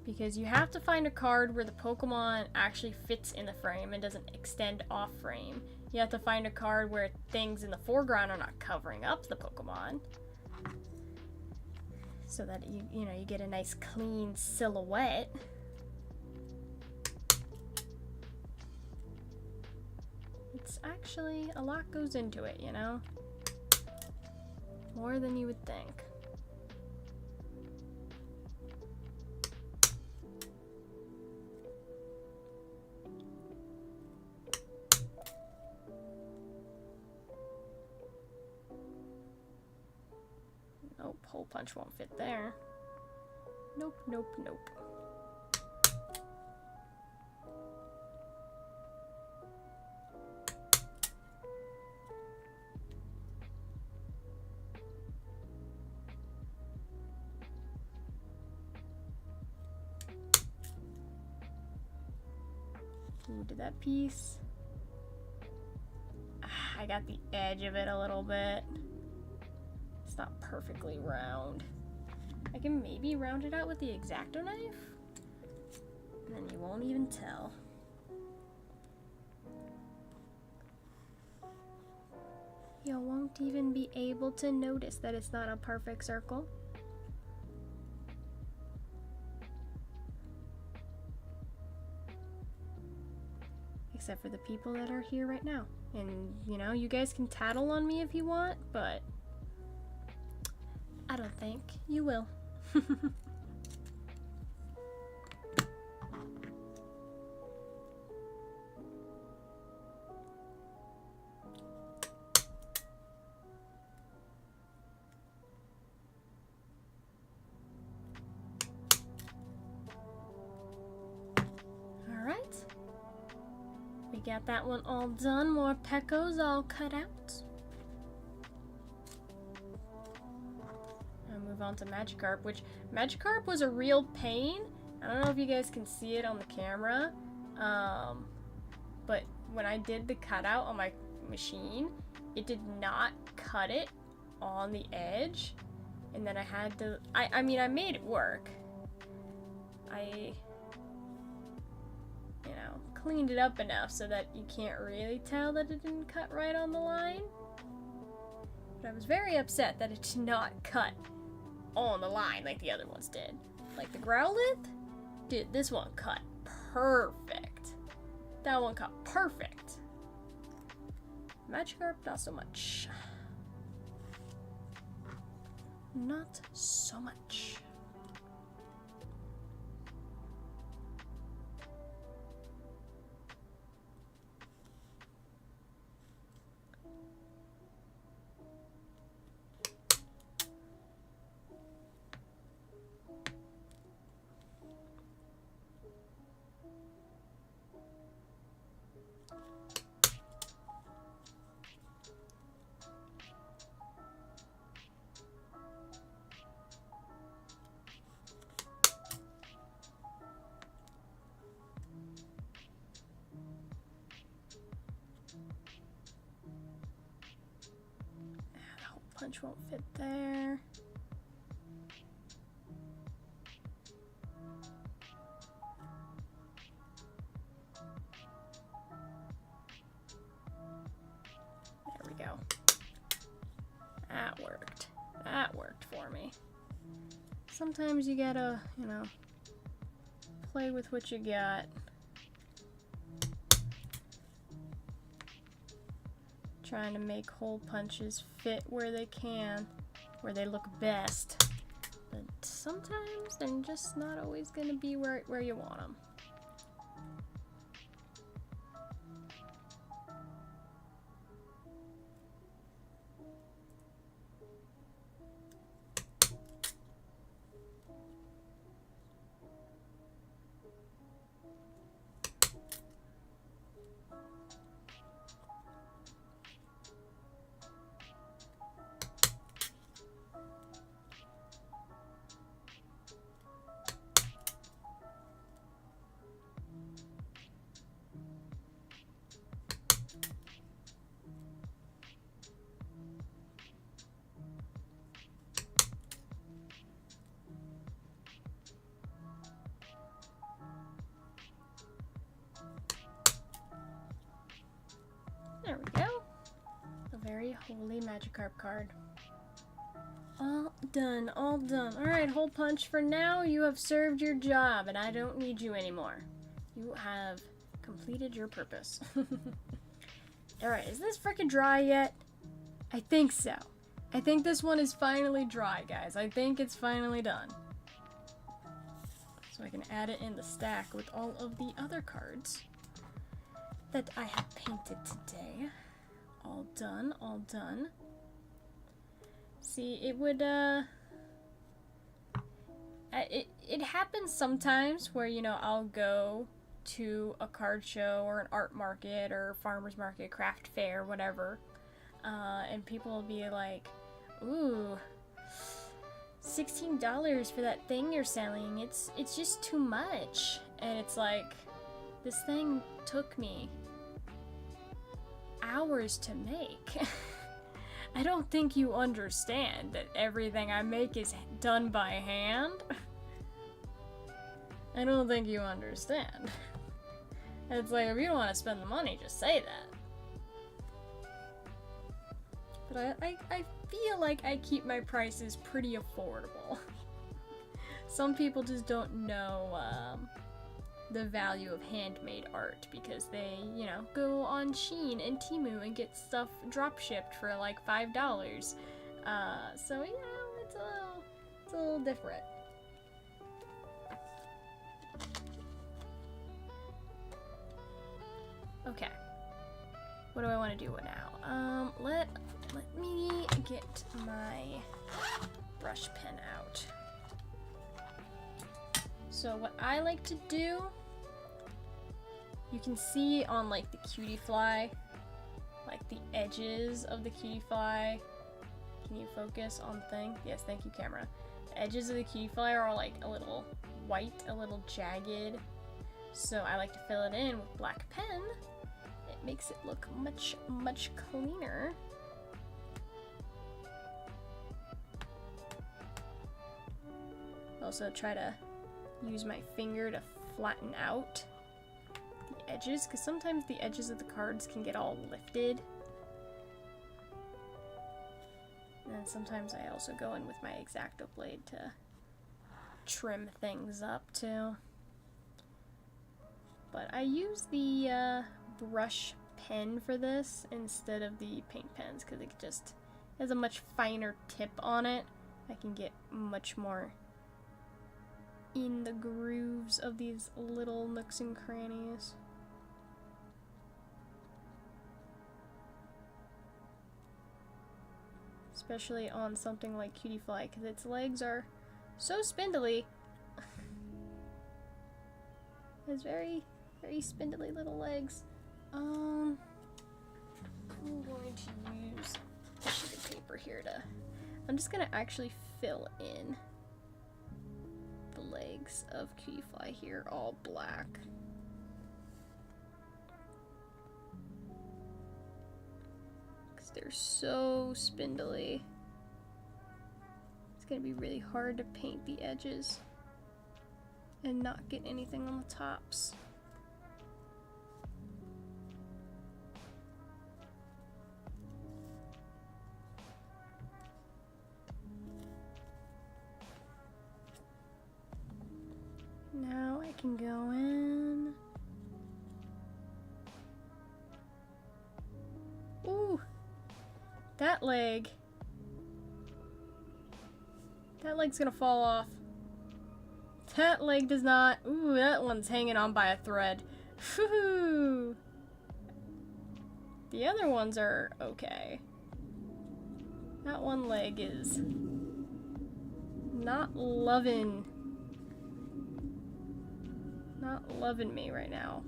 because you have to find a card where the Pokemon actually fits in the frame and doesn't extend off frame. You have to find a card where things in the foreground are not covering up the Pokemon, so that you know, you get a nice clean silhouette. It's actually, a lot goes into it, you know? More than you would think. Nope, hole punch won't fit there. Nope, nope, nope. Ooh, did that piece? I got the edge of it a little bit. It's not perfectly round. I can maybe round it out with the X-Acto knife, and then you won't even tell. You won't even be able to notice that it's not a perfect circle. Except for the people that are here right now. And, you know, you guys can tattle on me if you want, but I don't think you will. Got that one all done. More Pekos all cut out. I'll move on to Magikarp, which Magikarp was a real pain. I don't know if you guys can see it on the camera, but when I did the cutout on my machine, it did not cut it on the edge, and then I had to, I mean, I made it work. You know, cleaned it up enough so that you can't really tell that it didn't cut right on the line. But I was very upset that it did not cut on the line like the other ones did. Like the Growlithe, dude, this one cut perfect. That one cut perfect. Magikarp, not so much. Not so much. Punch won't fit there. sometimes you gotta, you know, play with what you got. Trying to make hole punches fit where they can, where they look best. But sometimes they're just not always gonna be where you want them. There we go. A very holy Magikarp card. All done, all done. Alright, hole punch, for now you have served your job and I don't need you anymore. You have completed your purpose. Alright, is this freaking dry yet? I think so. I think this one is finally dry, guys. I think it's finally done. So I can add it in the stack with all of the other cards that I have painted today. All done, all done. See, it would, it happens sometimes where, you know, I'll go to a card show or an art market or farmer's market, craft fair, whatever, and people will be like, ooh, $16 for that thing you're selling, it's just too much. And it's like, this thing took me hours to make. I don't think you understand that everything I make is done by hand. I don't think you understand. It's like, if you don't want to spend the money, just say that. But I feel like I keep my prices pretty affordable. Some people just don't know the value of handmade art because they, you know, go on Shein and Temu and get stuff drop shipped for like $5. So, you know, it's a little different. Okay. What do I want to do now? Let me get my brush pen out. So what I like to do, you can see on like the Cutiefly, like the edges of the Cutiefly. Can you focus on the thing? Yes, thank you, camera. The edges of the Cutiefly are all like a little white, a little jagged. So I like to fill it in with black pen. It makes it look much, much cleaner. Also try to use my finger to flatten out the edges, because sometimes the edges of the cards can get all lifted. And sometimes I also go in with my X-Acto blade to trim things up too. But I use the brush pen for this instead of the paint pens, because it just has a much finer tip on it. I can get much more in the grooves of these little nooks and crannies. Especially on something like Cutiefly, because its legs are so spindly. It has very, very spindly little legs. I'm going to use a sheet of paper here to... I'm just going to actually fill in the legs of Cutiefly here, all black. Because they're so spindly. It's going to be really hard to paint the edges and not get anything on the tops. can go in. Ooh. That leg. That leg's gonna fall off. That leg does not. Ooh, that one's hanging on by a thread. Whew. The other ones are okay. That one leg is not loving me right now.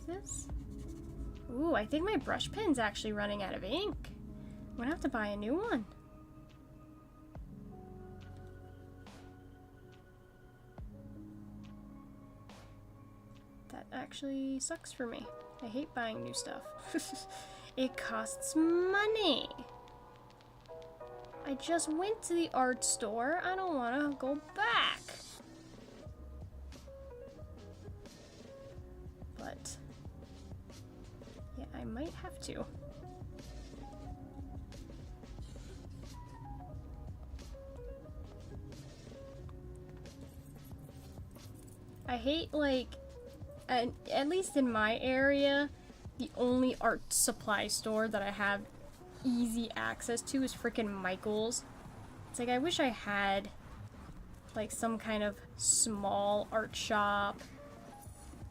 This? Ooh, I think my brush pen's actually running out of ink. I'm gonna have to buy a new one. That actually sucks for me. I hate buying new stuff. It costs money. I just went to the art store. I don't want to go back. But yeah, I might have to. I hate, like, at least in my area, the only art supply store that I have easy access to is freaking Michael's. It's like, I wish I had, like, some kind of small art shop,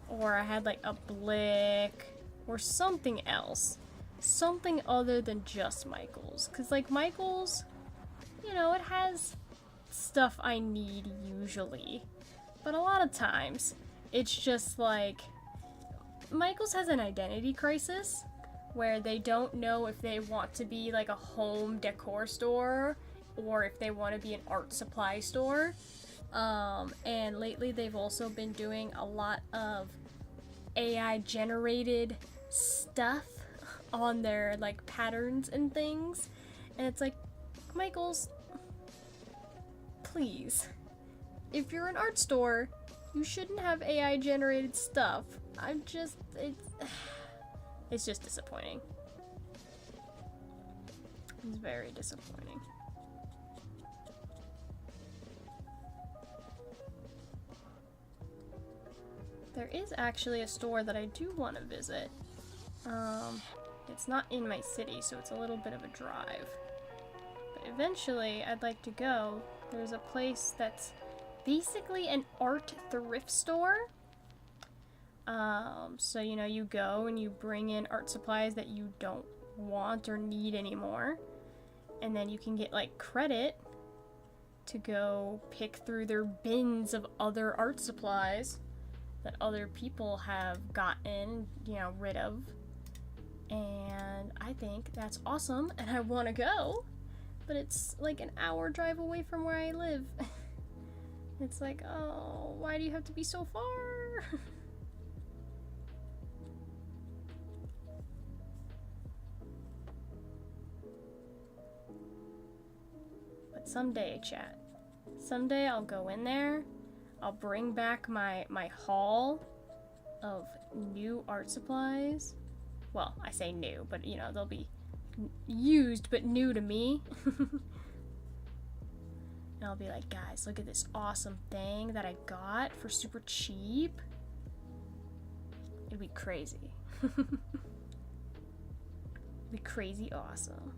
or I had, like, a Blick, or something else. Something other than just Michael's. Because, like, Michael's, you know, it has stuff I need usually. But a lot of times, it's just like, Michael's has an identity crisis where they don't know if they want to be like a home decor store or if they want to be an art supply store. And lately they've also been doing a lot of AI generated stuff on their like patterns and things. And it's like, Michael's, please. If you're an art store, you shouldn't have AI generated stuff. It's just disappointing. It's very disappointing. There is actually a store that I do want to visit. It's not in my city, so it's a little bit of a drive. But eventually, I'd like to go. There's a place that's basically an art thrift store. So, you know, you go and you bring in art supplies that you don't want or need anymore. And then you can get, like, credit to go pick through their bins of other art supplies that other people have gotten, you know, rid of. And I think that's awesome, and I want to go. But it's, like, an hour drive away from where I live. It's like, oh, why do you have to be so far? But someday, chat. Someday I'll go in there. I'll bring back my haul of new art supplies. Well, I say new, but you know, they'll be used but new to me. And I'll be like, guys, look at this awesome thing that I got for super cheap. It'd be crazy. It'd be crazy awesome.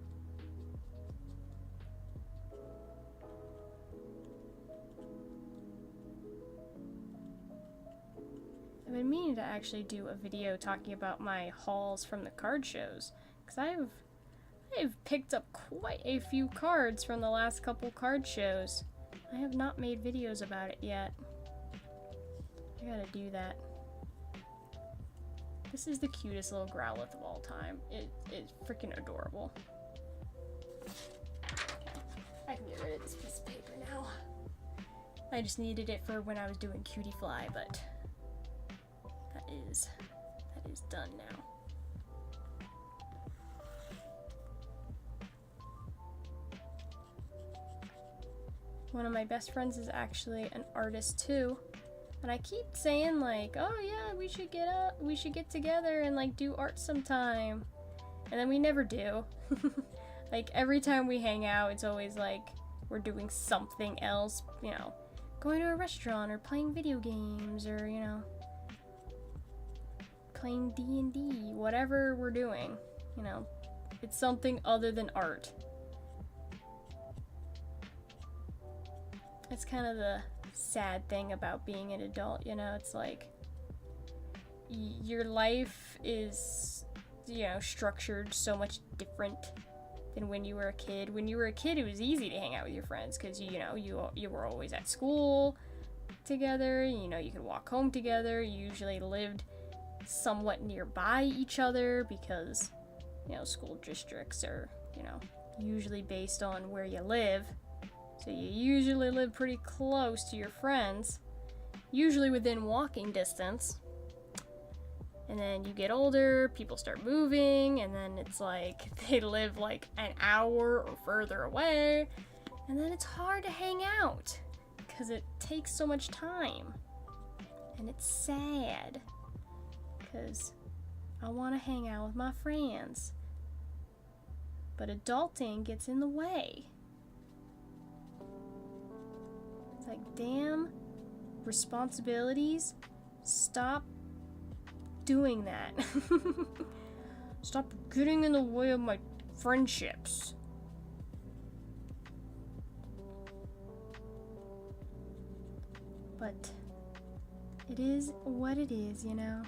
I've been meaning to actually do a video talking about my hauls from the card shows, because I've picked up quite a few cards from the last couple card shows. I have not made videos about it yet. I gotta do that. This is the cutest little Growlithe of all time. It is freaking adorable. I can get rid of this piece of paper now. I just needed it for when I was doing Cutie Fly, but that is done now. One of my best friends is actually an artist too. And I keep saying like, oh yeah, we should get together and like do art sometime. And then we never do. Like every time we hang out, it's always like we're doing something else, you know, going to a restaurant or playing video games or, you know, playing D&D, whatever we're doing, you know. It's something other than art. It's kind of the sad thing about being an adult, you know. It's like your life is, you know, structured so much different than when you were a kid. When you were a kid, it was easy to hang out with your friends because, you know, you were always at school together, you know, you could walk home together, you usually lived somewhat nearby each other because, you know, school districts are, you know, usually based on where you live. So you usually live pretty close to your friends, usually within walking distance. And then you get older, people start moving, and then it's like they live like an hour or further away. And then it's hard to hang out because it takes so much time. And it's sad because I want to hang out with my friends. But adulting gets in the way. It's like, damn, responsibilities, stop doing that. Stop getting in the way of my friendships. But it is what it is, you know.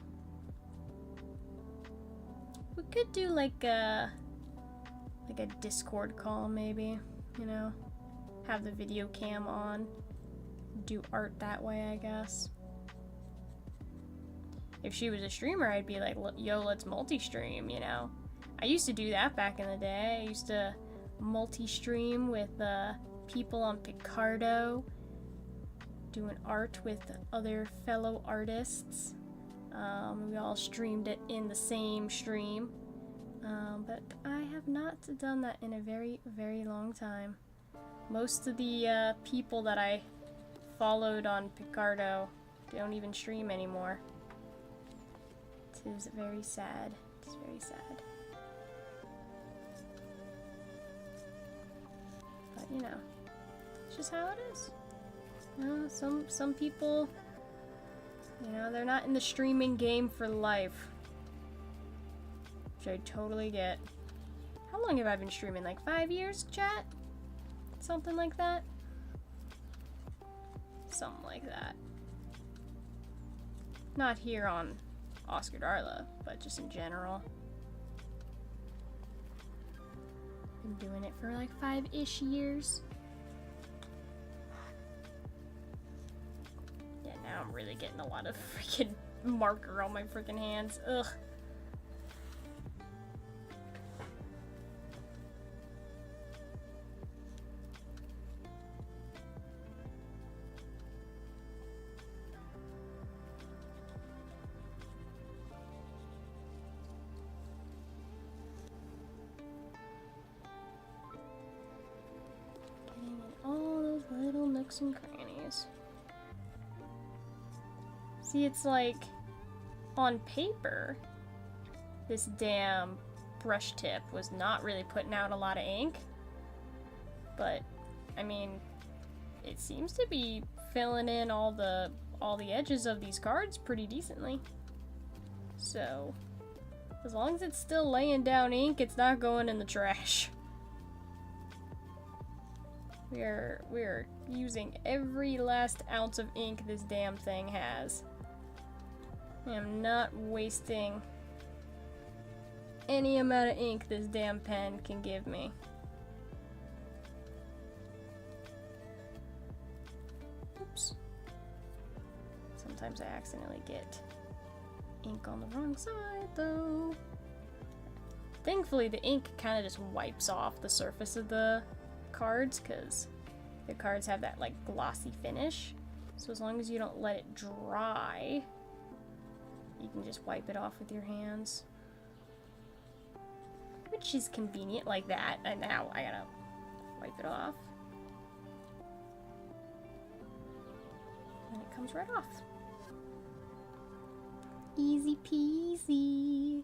We could do like a Discord call maybe, you know. Have the video cam on. Do art that way, I guess. If she was a streamer, I'd be like, yo, let's multi-stream, you know. I used to do that back in the day. I used to multi-stream with people on Picardo, doing art with other fellow artists. We all streamed it in the same stream. But I have not done that in a very, very long time. Most of the people that I followed on Picardo don't even stream anymore. It is very sad. It's very sad. But you know, it's just how it is. You know, some people, you know, they're not in the streaming game for life. Which I totally get. How long have I been streaming? Like 5 years, chat? Something like that? Something like that. Not here on Oscar Darla, but just in general. Been doing it for like 5-ish years. Yeah, now I'm really getting a lot of freaking marker on my freaking hands. Ugh. And crannies. See, it's like on paper, this damn brush tip was not really putting out a lot of ink, but I mean, it seems to be filling in all the edges of these cards pretty decently. So, as long as it's still laying down ink, it's not going in the trash. We are using every last ounce of ink this damn thing has. I am not wasting any amount of ink this damn pen can give me. Oops. Sometimes I accidentally get ink on the wrong side though. Thankfully the ink kind of just wipes off the surface of the cards because the cards have that like glossy finish, so as long as you don't let it dry, you can just wipe it off with your hands, which is convenient like that. And now I gotta wipe it off. comes right off. Easy peasy.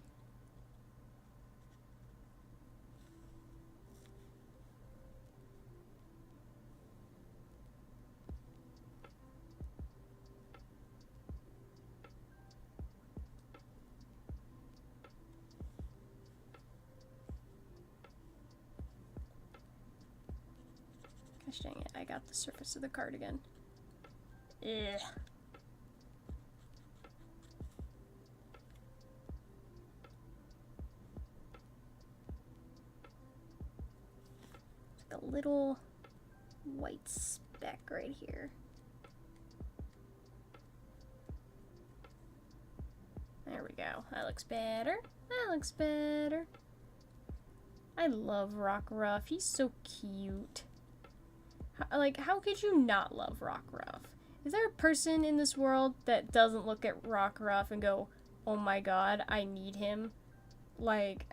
Gosh dang it, I got the surface of the cardigan. Ugh. Like a little white speck right here. There we go. That looks better. That looks better. I love Rockruff. He's so cute. How could you not love Rockruff? Is there a person in this world that doesn't look at Rockruff and go, oh my god, I need him? Like,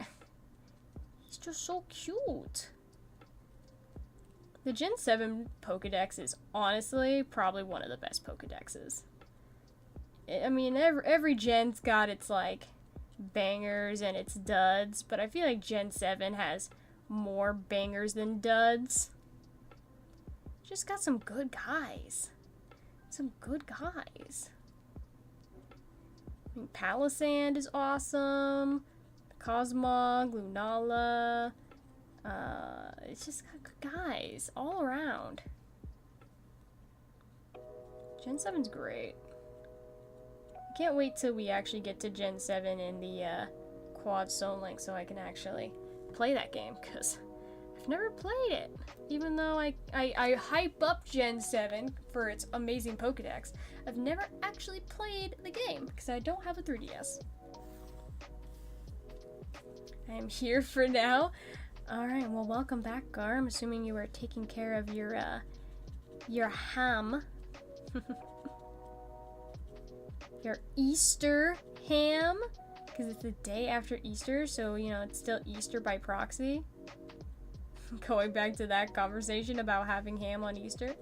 he's just so cute. The Gen 7 Pokedex is honestly probably one of the best Pokedexes. I mean, every gen's got its, like, bangers and its duds, but I feel like Gen 7 has more bangers than duds. Just got some good guys. Some good guys. I mean, Palisand is awesome. Cosmog, Lunala. It's just got good guys all around. Gen 7's great. I can't wait till we actually get to Gen 7 in the Quad Zone Link so I can actually play that game, because I've never played it. Even though I hype up Gen 7 for its amazing Pokedex, I've never actually played the game because I don't have a 3DS. I am here for now. Alright, well, welcome back, Gar. I'm assuming you were taking care of your ham. Your Easter ham, because it's the day after Easter, so, you know, it's still Easter by proxy. Going back to that conversation about having ham on Easter.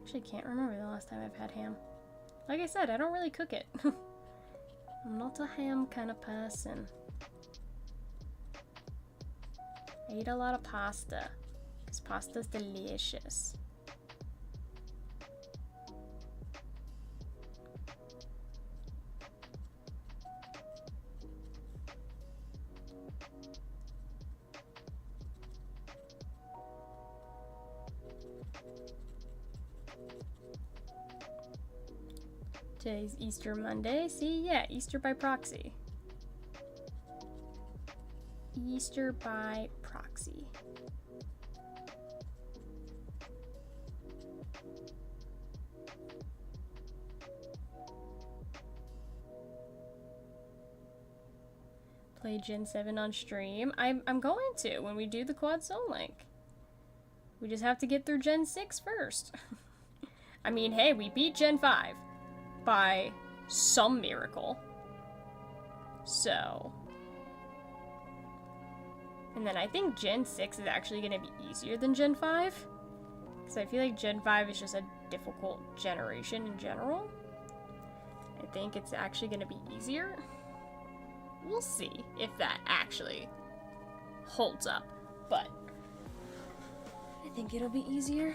Actually, can't remember the last time I've had ham. Like I said, I don't really cook it. I'm not a ham kind of person. I eat a lot of pasta, because pasta's delicious. Today's Easter Monday. See, yeah, Easter by proxy. Easter by proxy. Play Gen 7 on stream. I'm going to when we do the Quad Zone Link. We just have to get through Gen 6 first. I mean, hey, we beat Gen 5 by some miracle. So. And then I think Gen 6 is actually going to be easier than Gen 5. Because I feel like Gen 5 is just a difficult generation in general. I think it's actually going to be easier. We'll see if that actually holds up. But I think it'll be easier.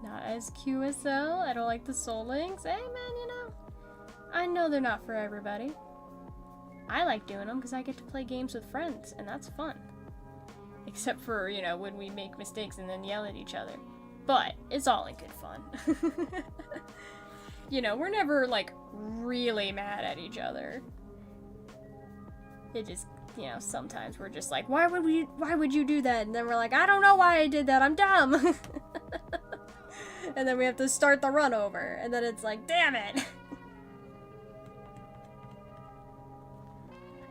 Not as QSL. I don't like the Soul Links. Hey man, you know, I know they're not for everybody. I like doing them because I get to play games with friends, and that's fun. Except for, you know, when we make mistakes and then yell at each other. But it's all in good fun. You know, we're never, like, really mad at each other. It just, you know, sometimes we're just like, why would you do that? And then we're like, I don't know why I did that, I'm dumb. And then we have to start the run over. And then it's like, damn it!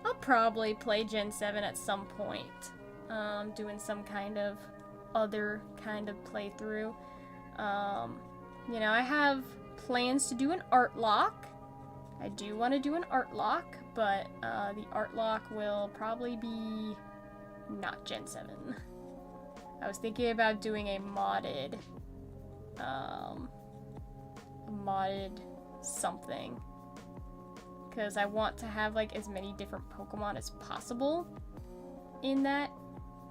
I'll probably play Gen 7 at some point. Doing some kind of other kind of playthrough. You know, I have plans to do an art lock. I do want to do an art lock, but the art lock will probably be not Gen 7. I was thinking about doing a modded something, because I want to have like as many different Pokemon as possible in that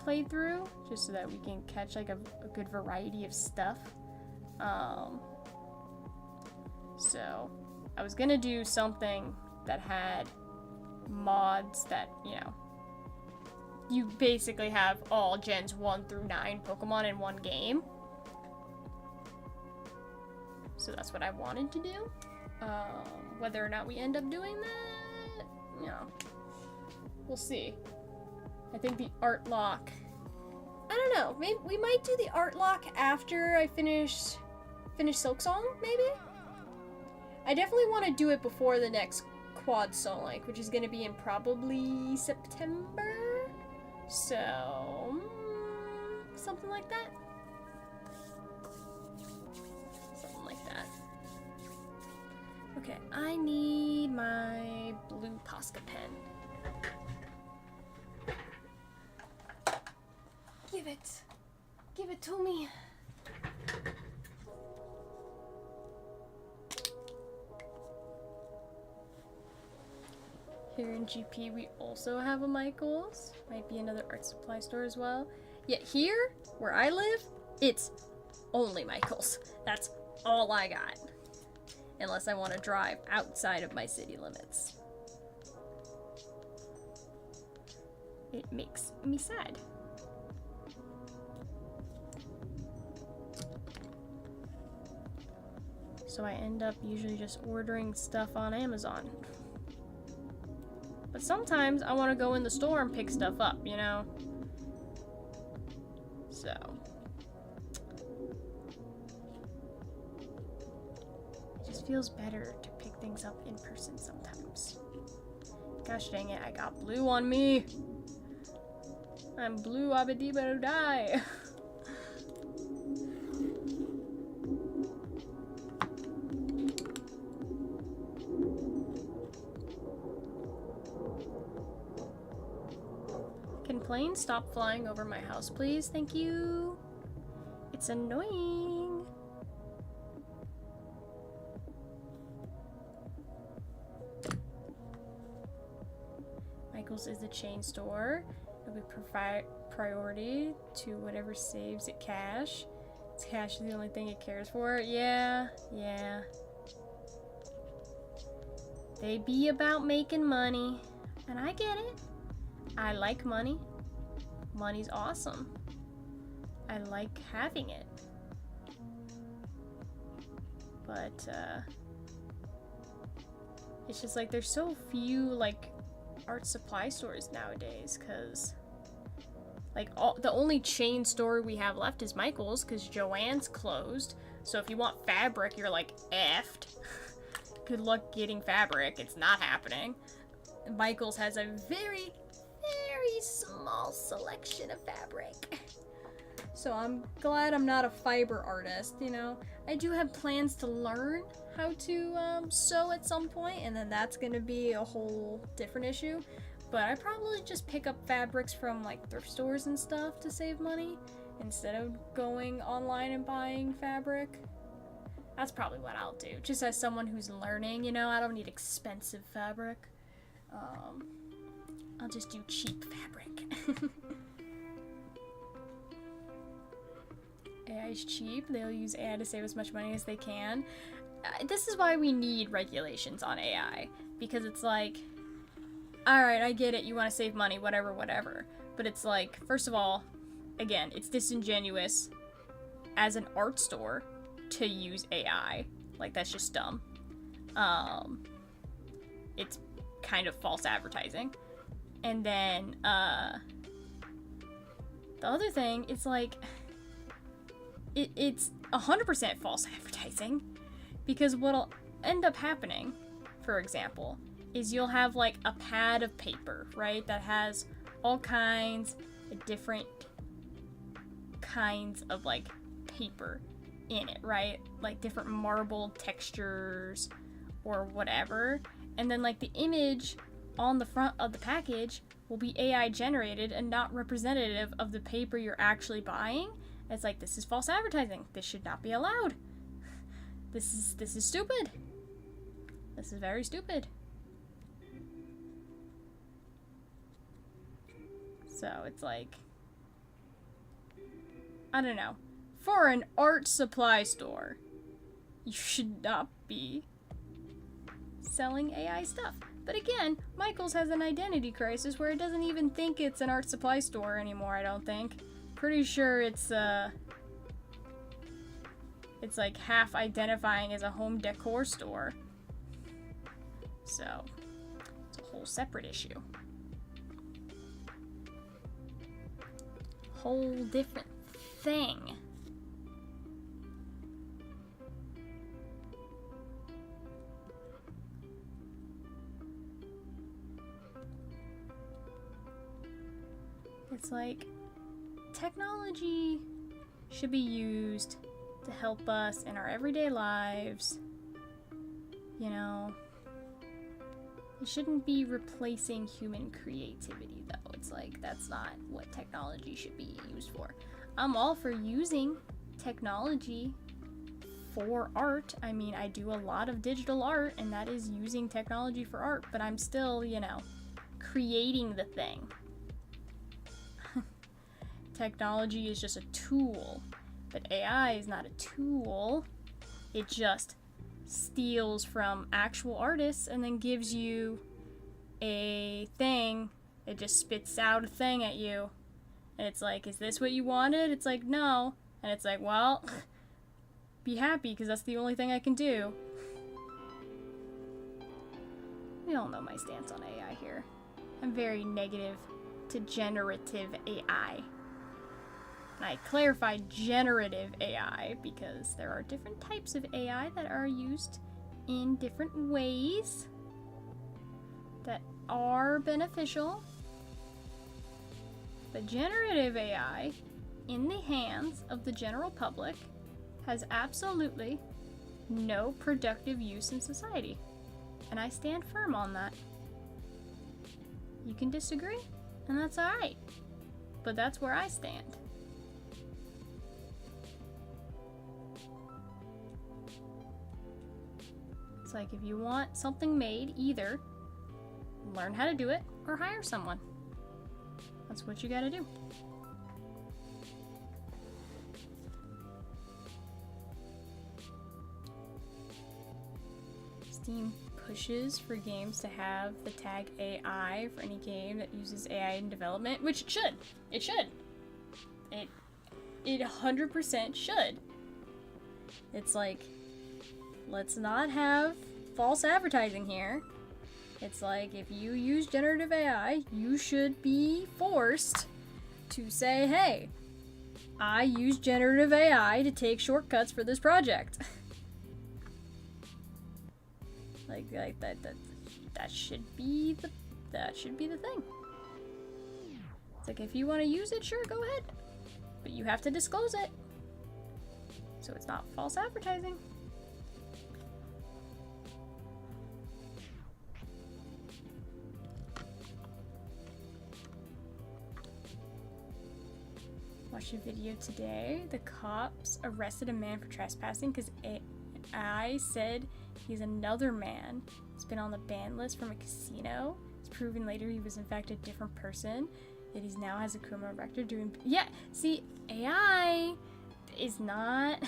playthrough, just so that we can catch like a good variety of stuff. So I was gonna do something that had mods that, you know, you basically have all gens 1 through 9 Pokemon in one game. So that's what I wanted to do. Whether or not we end up doing that, you know, we'll see. I think the art lock, I don't know, maybe we might do the art lock after I finish Silksong, maybe? I definitely want to do it before the next Quad Soul Link, which is going to be in probably September? So, something like that? Something like that. Okay, I need my blue Posca pen. Give it. Give it to me. Here in GP, we also have a Michaels. Might be another art supply store as well. Yet here, where I live, it's only Michaels. That's all I got. Unless I want to drive outside of my city limits. It makes me sad. So I end up usually just ordering stuff on Amazon. But sometimes I want to go in the store and pick stuff up, you know? So. It just feels better to pick things up in person sometimes. Gosh dang it, I got blue on me. I'm blue abadiba die. Can planes stop flying over my house, please? Thank you. It's annoying. Michael's is a chain store. It'll be priority to whatever saves it cash. Its cash is the only thing it cares for. Yeah. They be about making money. And I get it. I like money. Money's awesome. I like having it. But, it's just like there's so few, like, art supply stores nowadays, because, like, the only chain store we have left is Michael's, because Joann's closed. So if you want fabric, you're, like, effed. Good luck getting fabric. It's not happening. Michael's has a very small selection of fabric. So I'm glad I'm not a fiber artist, you know. I do have plans to learn how to sew at some point, and then that's gonna be a whole different issue. But I probably just pick up fabrics from like thrift stores and stuff to save money instead of going online and buying fabric. That's probably what I'll do, just as someone who's learning, you know. I don't need expensive fabric. I'll just do cheap fabric. AI is cheap. They'll use AI to save as much money as they can. This is why we need regulations on AI. Because it's like, alright, I get it, you want to save money, whatever. But it's like, first of all, again, it's disingenuous as an art store to use AI. Like, that's just dumb. It's kind of false advertising. And then, the other thing is like, it's 100% false advertising, because what'll end up happening, for example, is you'll have like a pad of paper, right, that has all kinds of different kinds of like paper in it, right? Like different marbled textures or whatever. And then like the image on the front of the package will be AI generated and not representative of the paper you're actually buying. It's like, this is false advertising. This should not be allowed. This is stupid. This is very stupid. So it's like, I don't know. For an art supply store, you should not be selling AI stuff. But again, Michaels has an identity crisis where it doesn't even think it's an art supply store anymore, I don't think. Pretty sure it's like half identifying as a home decor store. So, it's a whole separate issue. Whole different thing. It's like, technology should be used to help us in our everyday lives. You know, it shouldn't be replacing human creativity, though. It's like, that's not what technology should be used for. I'm all for using technology for art. I mean, I do a lot of digital art, and that is using technology for art, but I'm still, you know, creating the thing. Technology is just a tool, but AI is not a tool. It just steals from actual artists and then gives you a thing. It just spits out a thing at you. And it's like, is this what you wanted? It's like, no. And it's like, well, be happy, because that's the only thing I can do. We all know my stance on AI here. I'm very negative to generative AI. And I clarified generative AI because there are different types of AI that are used in different ways that are beneficial. But generative AI, in the hands of the general public, has absolutely no productive use in society. And I stand firm on that. You can disagree, and that's alright. But that's where I stand. It's like, if you want something made, either learn how to do it or hire someone. That's what you gotta do. Steam pushes for games to have the tag AI for any game that uses AI in development, which it should. It should. It 100% should. It's like, let's not have false advertising here. It's like, if you use generative AI, you should be forced to say, hey, I use generative AI to take shortcuts for this project. like that should be the thing. It's like, if you want to use it, sure, go ahead. But you have to disclose it. So it's not false advertising. Watched a video today. The cops arrested a man for trespassing because AI said he's another man. He's been on the ban list from a casino. It's proven later he was in fact a different person. That he now has a criminal record doing. Yeah, see, AI is not.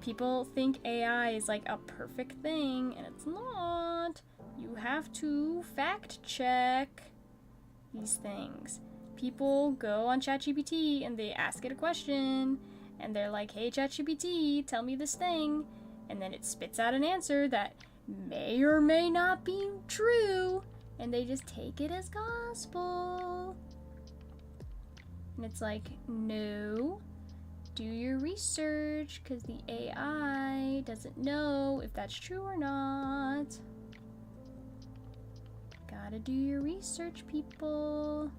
People think AI is like a perfect thing, and it's not. You have to fact check these things. People go on ChatGPT and they ask it a question, and they're like, hey ChatGPT, tell me this thing, and then it spits out an answer that may or may not be true, and they just take it as gospel. And it's like, no, Do your research, because the AI doesn't know if that's true or not. Gotta do your research, people.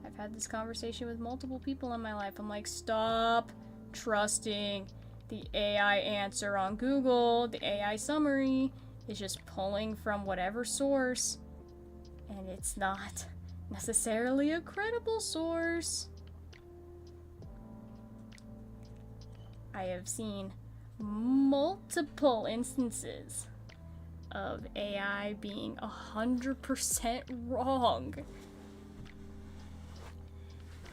I've had this conversation with multiple people in my life. I'm like, stop trusting the AI answer on Google. The AI summary is just pulling from whatever source, and it's not necessarily a credible source. I have seen multiple instances of AI being 100% wrong.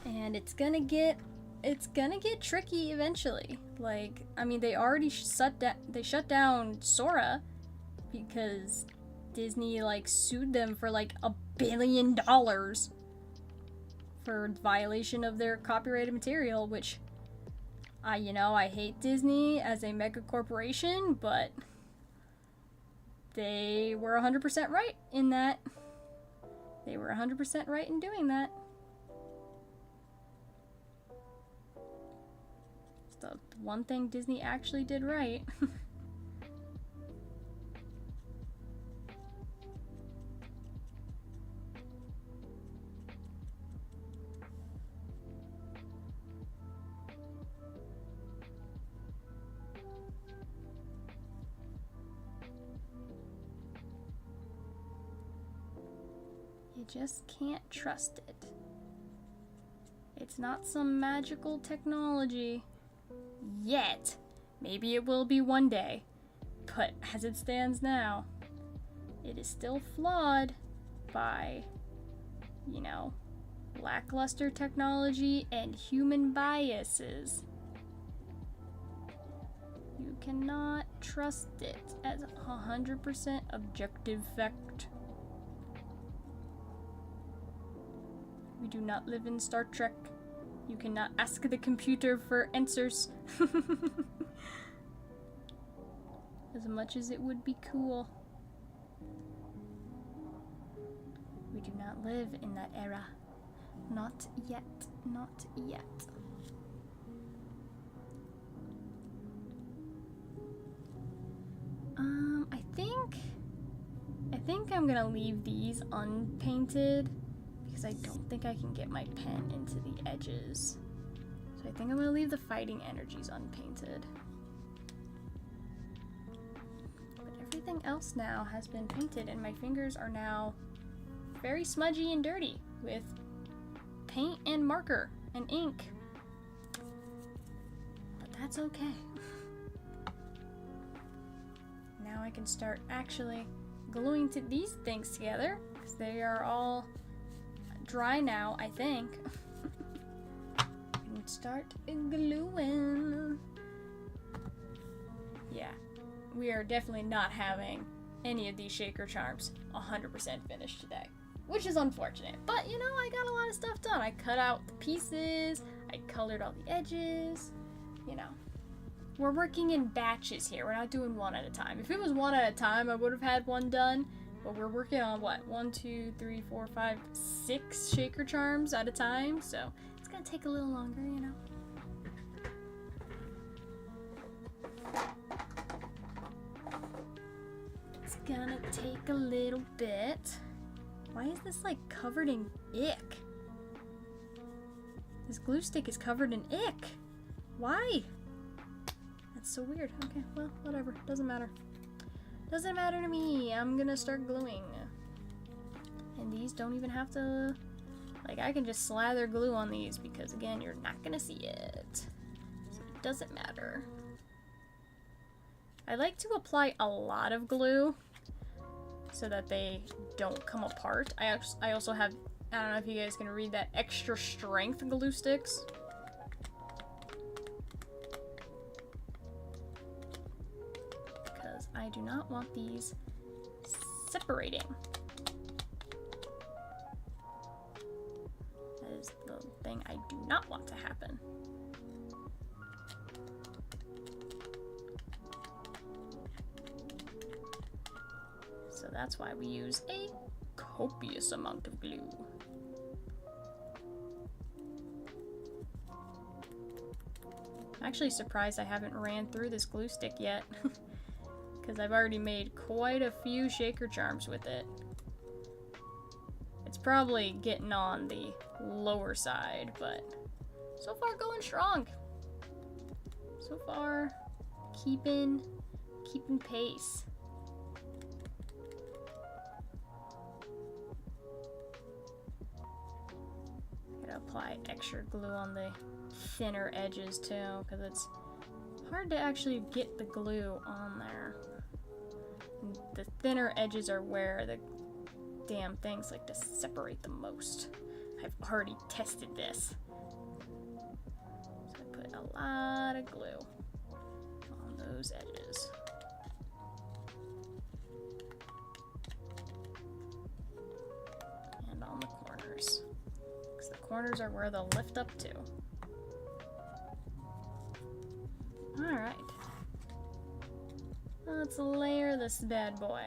And it's gonna get tricky eventually. Like, I mean, they already shut down Sora because Disney like sued them for like $1 billion for violation of their copyrighted material, which I hate Disney as a mega corporation, but they were 100% right in that. They were 100% right in doing that. It's the one thing Disney actually did right. You just can't trust it. It's not some magical technology. Yet. Maybe it will be one day. But as it stands now, it is still flawed by, lackluster technology and human biases. You cannot trust it as 100% objective fact. We do not live in Star Trek. You cannot ask the computer for answers. As much as it would be cool. We do not live in that era. Not yet. Not yet. I think I'm gonna leave these unpainted because I don't think I can get my pen into the edges. So I think I'm gonna leave the fighting energies unpainted. But everything else now has been painted and my fingers are now very smudgy and dirty with paint and marker and ink. But that's okay. Now I can start actually gluing these things together because they are all dry now, I think. And start gluing. Yeah, we are definitely not having any of these shaker charms 100% finished today, which is unfortunate. But I got a lot of stuff done. I cut out the pieces, I colored all the edges, We're working in batches here. We're not doing one at a time. If it was one at a time, I would have had one done. But we're working on what? 1, 2, 3, 4, 5, 6 shaker charms at a time. So it's gonna take a little longer, It's gonna take a little bit. Why is this like covered in ick? This glue stick is covered in ick. Why? That's so weird. Okay, well, whatever. Doesn't matter. Doesn't matter to me. I'm gonna start gluing. And these don't even have to... I can just slather glue on these because, again, you're not gonna see it. So it doesn't matter. I like to apply a lot of glue so that they don't come apart. I also have... I don't know if you guys can read that, extra strength glue sticks. I do not want these separating. That is the thing I do not want to happen. So that's why we use a copious amount of glue. Actually surprised I haven't ran through this glue stick yet. Because I've already made quite a few shaker charms with it. It's probably getting on the lower side, but so far going strong. So far, keeping pace. Gotta apply extra glue on the thinner edges too, because it's hard to actually get the glue on there. And the thinner edges are where the damn things like to separate the most. I've already tested this. So I put a lot of glue on those edges. And on the corners. Because the corners are where they'll lift up to. Alright. Let's layer this bad boy.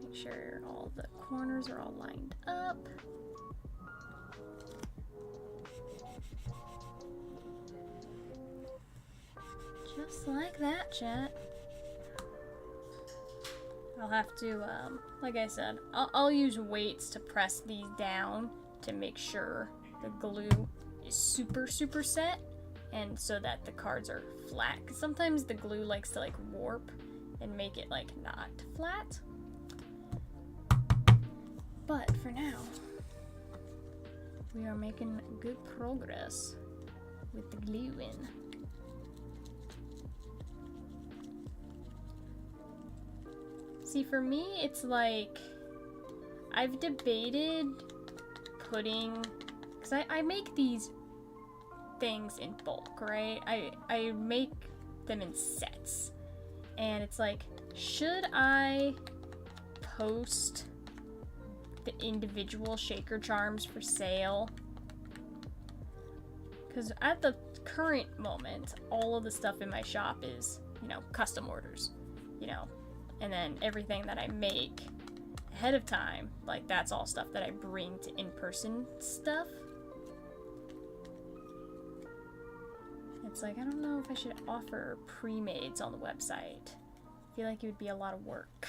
Make sure all the corners are all lined up. Just like that, chat. I'll have to, like I said, I'll use weights to press these down to make sure the glue is super set, and so that the cards are flat. 'Cause sometimes the glue likes to like warp and make it like not flat. But for now, we are making good progress with the glue in. See, for me, it's like I've debated putting, because I make these things in bulk, right? I make them in sets, and it's like, should I post the individual shaker charms for sale? Because at the current moment, all of the stuff in my shop is, you know, custom orders, you know, and then everything that I make ahead of time, like that's all stuff that I bring to in-person stuff. It's like, I don't know if I should offer pre-mades on the website. I feel like it would be a lot of work.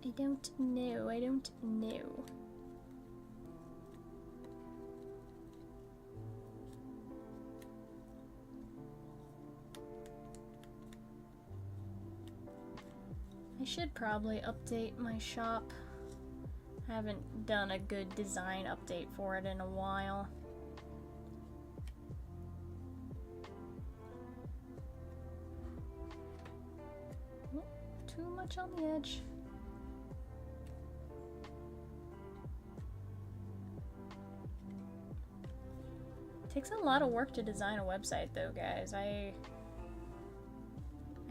I don't know. I should probably update my shop. I haven't done a good design update for it in a while. Oh, too much on the edge. It takes a lot of work to design a website though, guys. I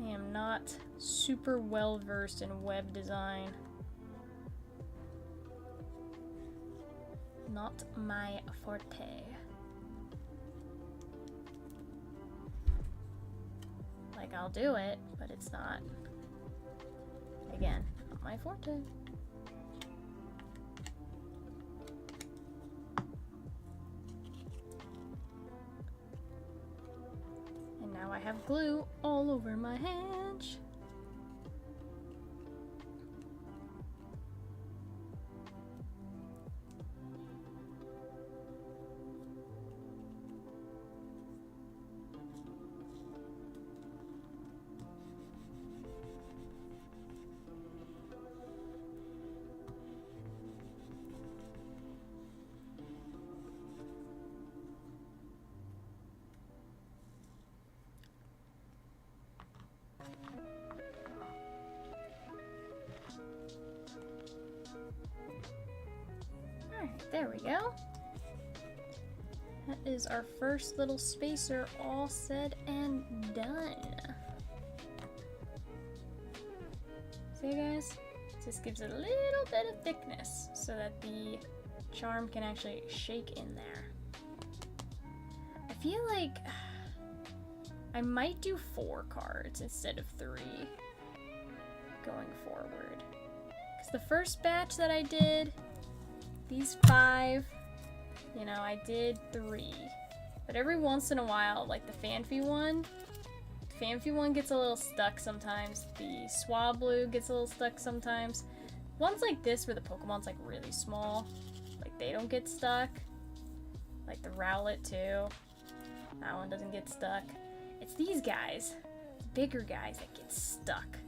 am not super well versed in web design. Not my forte. Like, I'll do it, but it's not, again, not my forte. And now I have glue all over my hands. Alright, there we go. That is our first little spacer all said and done. See, guys? This gives it a little bit of thickness so that the charm can actually shake in there. I feel like I might do 4 cards instead of 3 going forward. Because the first batch that I did, these 5, you know, I did 3. But every once in a while, like the Phanpy one gets a little stuck sometimes. The Swablu gets a little stuck sometimes. Ones like this where the Pokemon's like really small, like they don't get stuck. Like the Rowlet too. That one doesn't get stuck. It's these guys, bigger guys, that get stuck.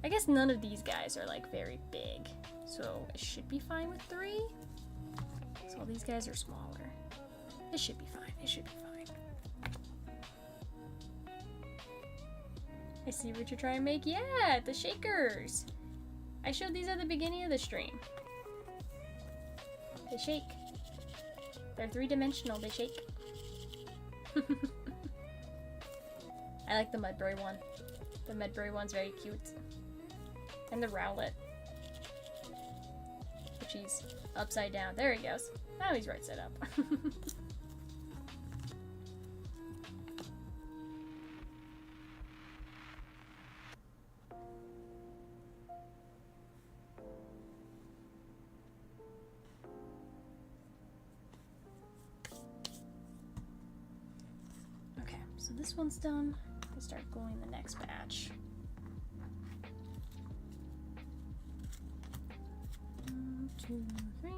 I guess none of these guys are like very big, so it should be fine with 3. So all these guys are smaller. It should be fine. It should be fine. I see what you're trying to make. Yeah, the shakers. I showed these at the beginning of the stream. They shake. They're 3-dimensional. They shake. I like the Mudbray one. The Mudbray one's very cute. And the Rowlet. Which he's upside down. There he goes. Now he's right side up. Okay, so this one's done. Let's start going the next batch. 1, 2, 3.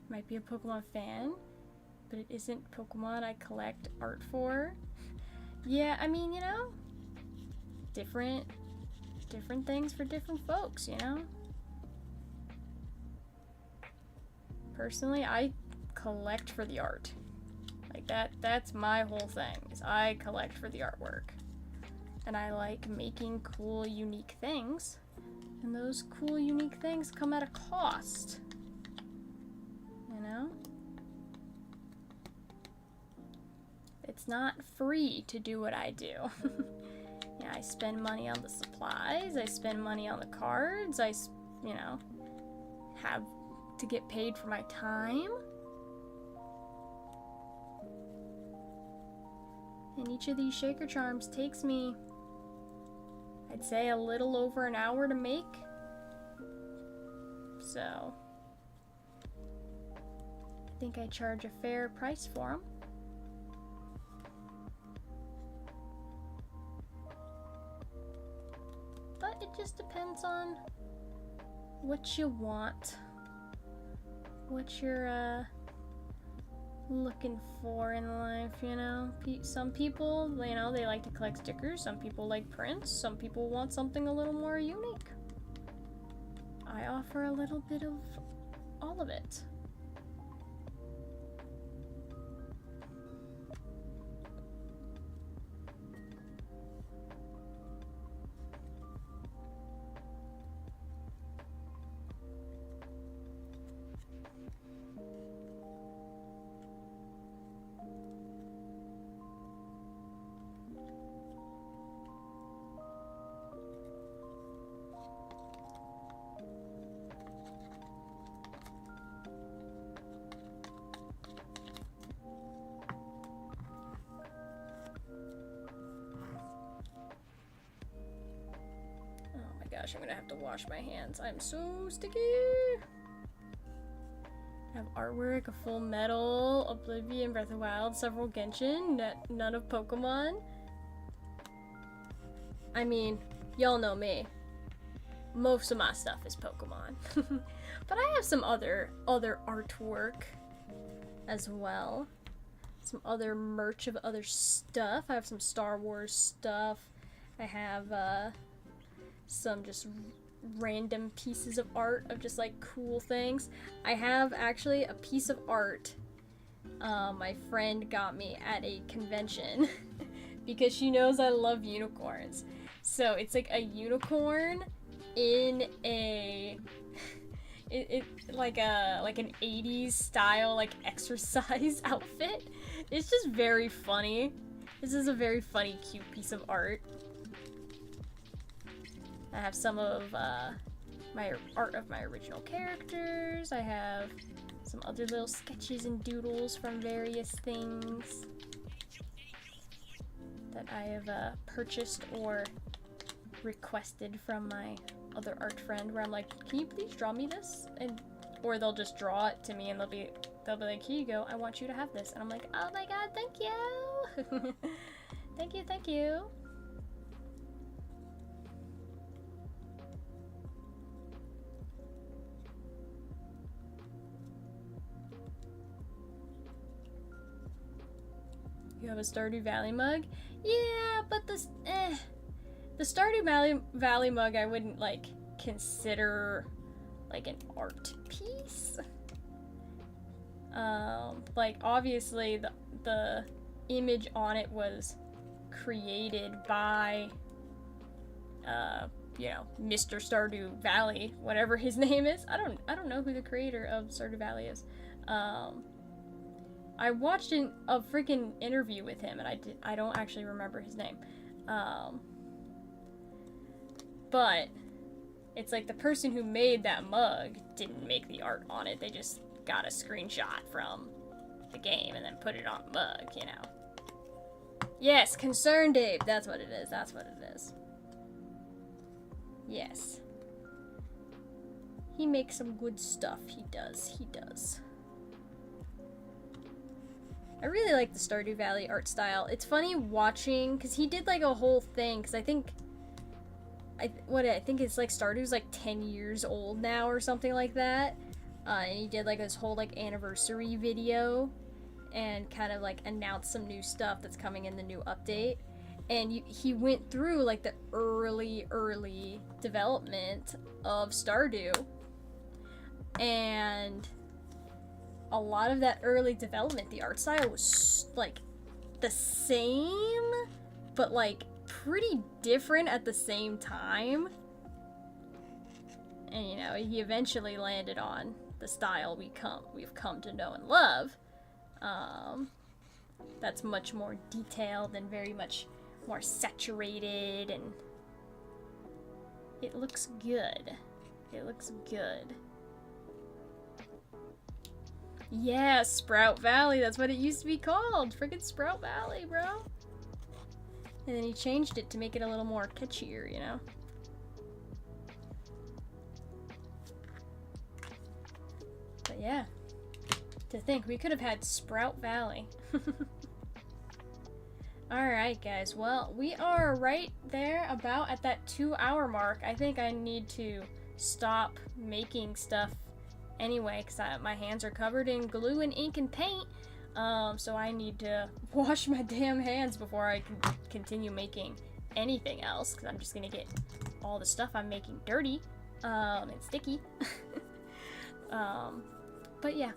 Might be a Pokemon fan, but it isn't Pokemon I collect art for. Yeah, I mean, you know, different things for different folks, you know? Personally, I collect for the art. Like that's my whole thing, is I collect for the artwork. And I like making cool, unique things. And those cool, unique things come at a cost. You know? It's not free to do what I do. Yeah, I spend money on the supplies, I spend money on the cards, you know, have to get paid for my time. And each of these shaker charms takes me, I'd say, a little over an hour to make. So, I think I charge a fair price for them. But it just depends on what you want, what you're looking for in life, you know? Some people, you know, they like to collect stickers, some people like prints, some people want something a little more unique. I offer a little bit of all of it. Gosh, I'm gonna have to wash my hands. I'm so sticky. I have artwork, a Full Metal, Oblivion, Breath of the Wild, several Genshin, none of Pokemon. I mean, y'all know me. Most of my stuff is Pokemon. But I have some other artwork as well. Some other merch of other stuff. I have some Star Wars stuff. I have, some just random pieces of art of just like cool things. I have actually a piece of art my friend got me at a convention because she knows I love unicorns. So it's like a unicorn in it like an 80s style like exercise outfit. It's just very funny. This is a very funny, cute piece of art. I have some of my art of my original characters. I have some other little sketches and doodles from various things that I have purchased or requested from my other art friend, where I'm like, can you please draw me this? And or they'll just draw it to me and they'll be like, here you go, I want you to have this. And I'm like, oh my god, thank you. Thank you, thank you. You have a Stardew Valley mug? Yeah, but the Stardew Valley mug I wouldn't like consider like an art piece. Like obviously the image on it was created by you know, Mr. Stardew Valley, whatever his name is. I don't know who the creator of Stardew Valley is. I watched a freaking interview with him, and I don't actually remember his name. But it's like the person who made that mug didn't make the art on it. They just got a screenshot from the game and then put it on the mug, you know. Yes, Concerned Dave. That's what it is. That's what it is. Yes. He makes some good stuff. He does. He does. I really like the Stardew Valley art style. It's funny watching, because he did like a whole thing, because I think it's like Stardew's like 10 years old now or something like that. And he did like this whole like anniversary video and kind of like announced some new stuff that's coming in the new update. And he went through like the early development of Stardew. And a lot of that early development, the art style was like the same, but like pretty different at the same time. And you know, he eventually landed on the style we've come to know and love. That's much more detailed and very much more saturated, and it looks good. It looks good. Yeah, Sprout Valley, that's what it used to be called. Friggin' Sprout Valley, bro. And then he changed it to make it a little more catchier, you know? But yeah, to think we could have had Sprout Valley. Alright guys, well, we are right there about at that 2-hour mark. I think I need to stop making stuff anyway, because my hands are covered in glue and ink and paint, so I need to wash my damn hands before I can continue making anything else, because I'm just gonna get all the stuff I'm making dirty and sticky. But yeah,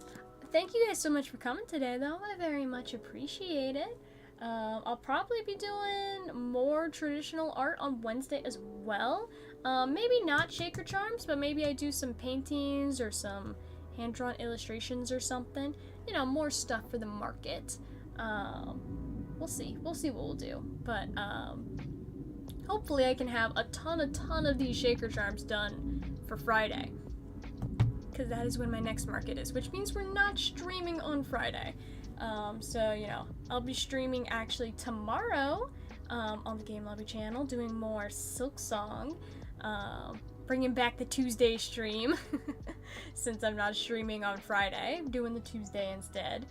thank you guys so much for coming today, though. I very much appreciate it. I'll probably be doing more traditional art on Wednesday as well. Maybe not Shaker Charms, but maybe I do some paintings or some hand-drawn illustrations or something. You know, more stuff for the market. We'll see. We'll see what we'll do. But, hopefully I can have a ton of these Shaker Charms done for Friday. Because that is when my next market is, which means we're not streaming on Friday. So, you know, I'll be streaming actually tomorrow on the Game Lobby channel, doing more Silksong, bringing back the Tuesday stream, since I'm not streaming on Friday, I'm doing the Tuesday instead.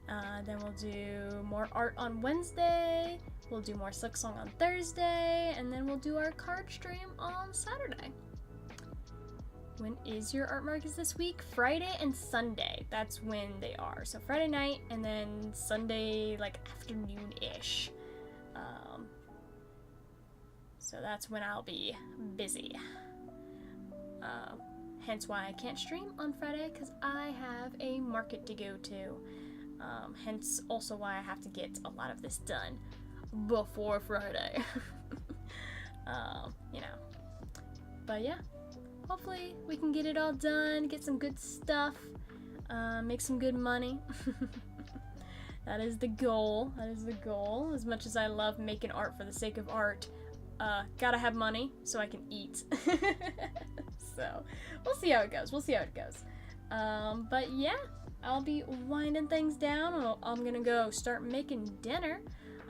Then we'll do more art on Wednesday, we'll do more Silksong on Thursday, and then we'll do our card stream on Saturday. When is your art markets this week? Friday and Sunday. That's when they are. So Friday night and then Sunday, like afternoon-ish. So that's when I'll be busy. Hence why I can't stream on Friday, because I have a market to go to. Hence also why I have to get a lot of this done before Friday. You know. But yeah. hopefully we can get it all done, get some good stuff, make some good money. That is the goal. That is the goal. As much as I love making art for the sake of art, gotta have money so I can eat. So we'll see how it goes. We'll see how it goes. But yeah, I'll be winding things down. I'm gonna go start making dinner.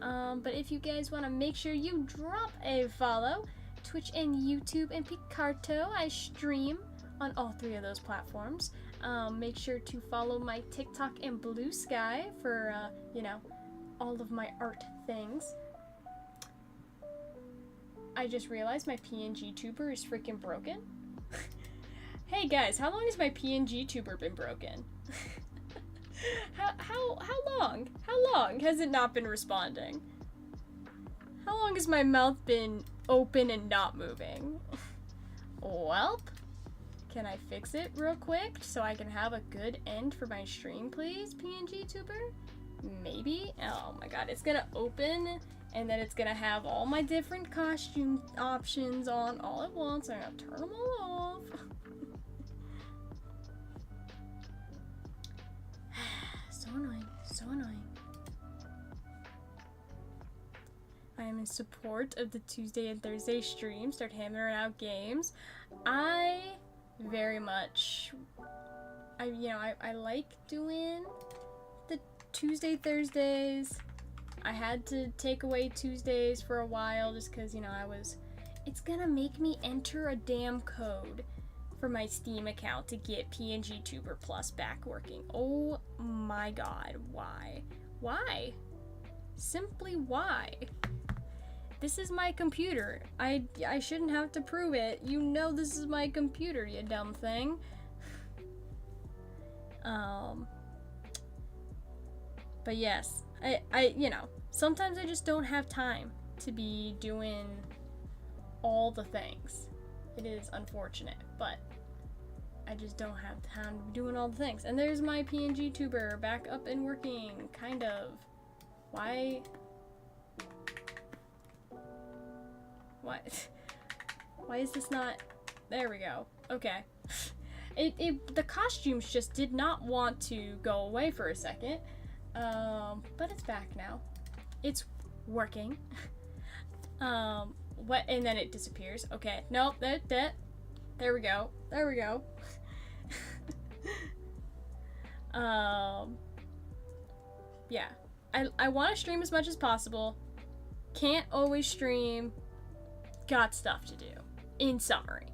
But if you guys want to make sure you drop a follow, Twitch and YouTube and Picarto, I stream on all 3 of those platforms. Make sure to follow my TikTok and Blue Sky for, you know, all of my art things. I just realized my PNG tuber is freaking broken. Hey guys, how long has my PNG tuber been broken? How long? How long has it not been responding? How long has my mouth been open and not moving? Welp. Can I fix it real quick so I can have a good end for my stream, please, PNG tuber? Maybe? Oh my god, it's gonna open and then it's gonna have all my different costume options on all at once. I'm gonna turn them all off. So annoying, so annoying. I am in support of the Tuesday and Thursday stream. Start hammering out games. I very much, I like doing the Tuesday, Thursdays. I had to take away Tuesdays for a while just because, it's gonna make me enter a damn code for my Steam account to get PNG Tuber Plus back working. Oh my god, why? Why? Simply why? This is my computer. I shouldn't have to prove it. You know this is my computer, you dumb thing. But yes, I sometimes I just don't have time to be doing all the things. It is unfortunate, but I just don't have time to be doing all the things. And there's my PNG tuber back up and working, kind of. Why? Why is this not? There we go. Okay. The costumes just did not want to go away for a second. But it's back now. It's working. What? And then it disappears. Okay. Nope. There we go. There we go. Yeah. I want to stream as much as possible. Can't always stream. Got stuff to do. In summary.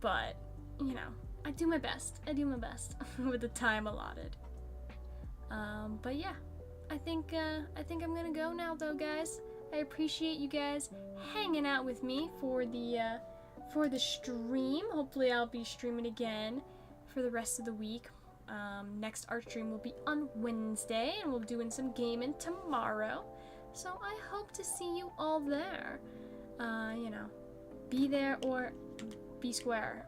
But, I do my best. With the time allotted. But yeah. I think I'm gonna go now though, guys. I appreciate you guys hanging out with me for the stream. Hopefully I'll be streaming again for the rest of the week. Next art stream will be on Wednesday, and we'll be doing some gaming tomorrow. So I hope to see you all there. Be there or be square.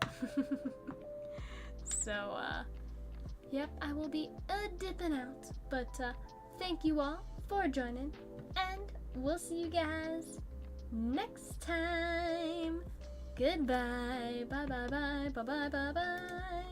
So, yep, I will be dipping out. But thank you all for joining, and we'll see you guys next time. Goodbye. Bye bye bye bye bye bye bye.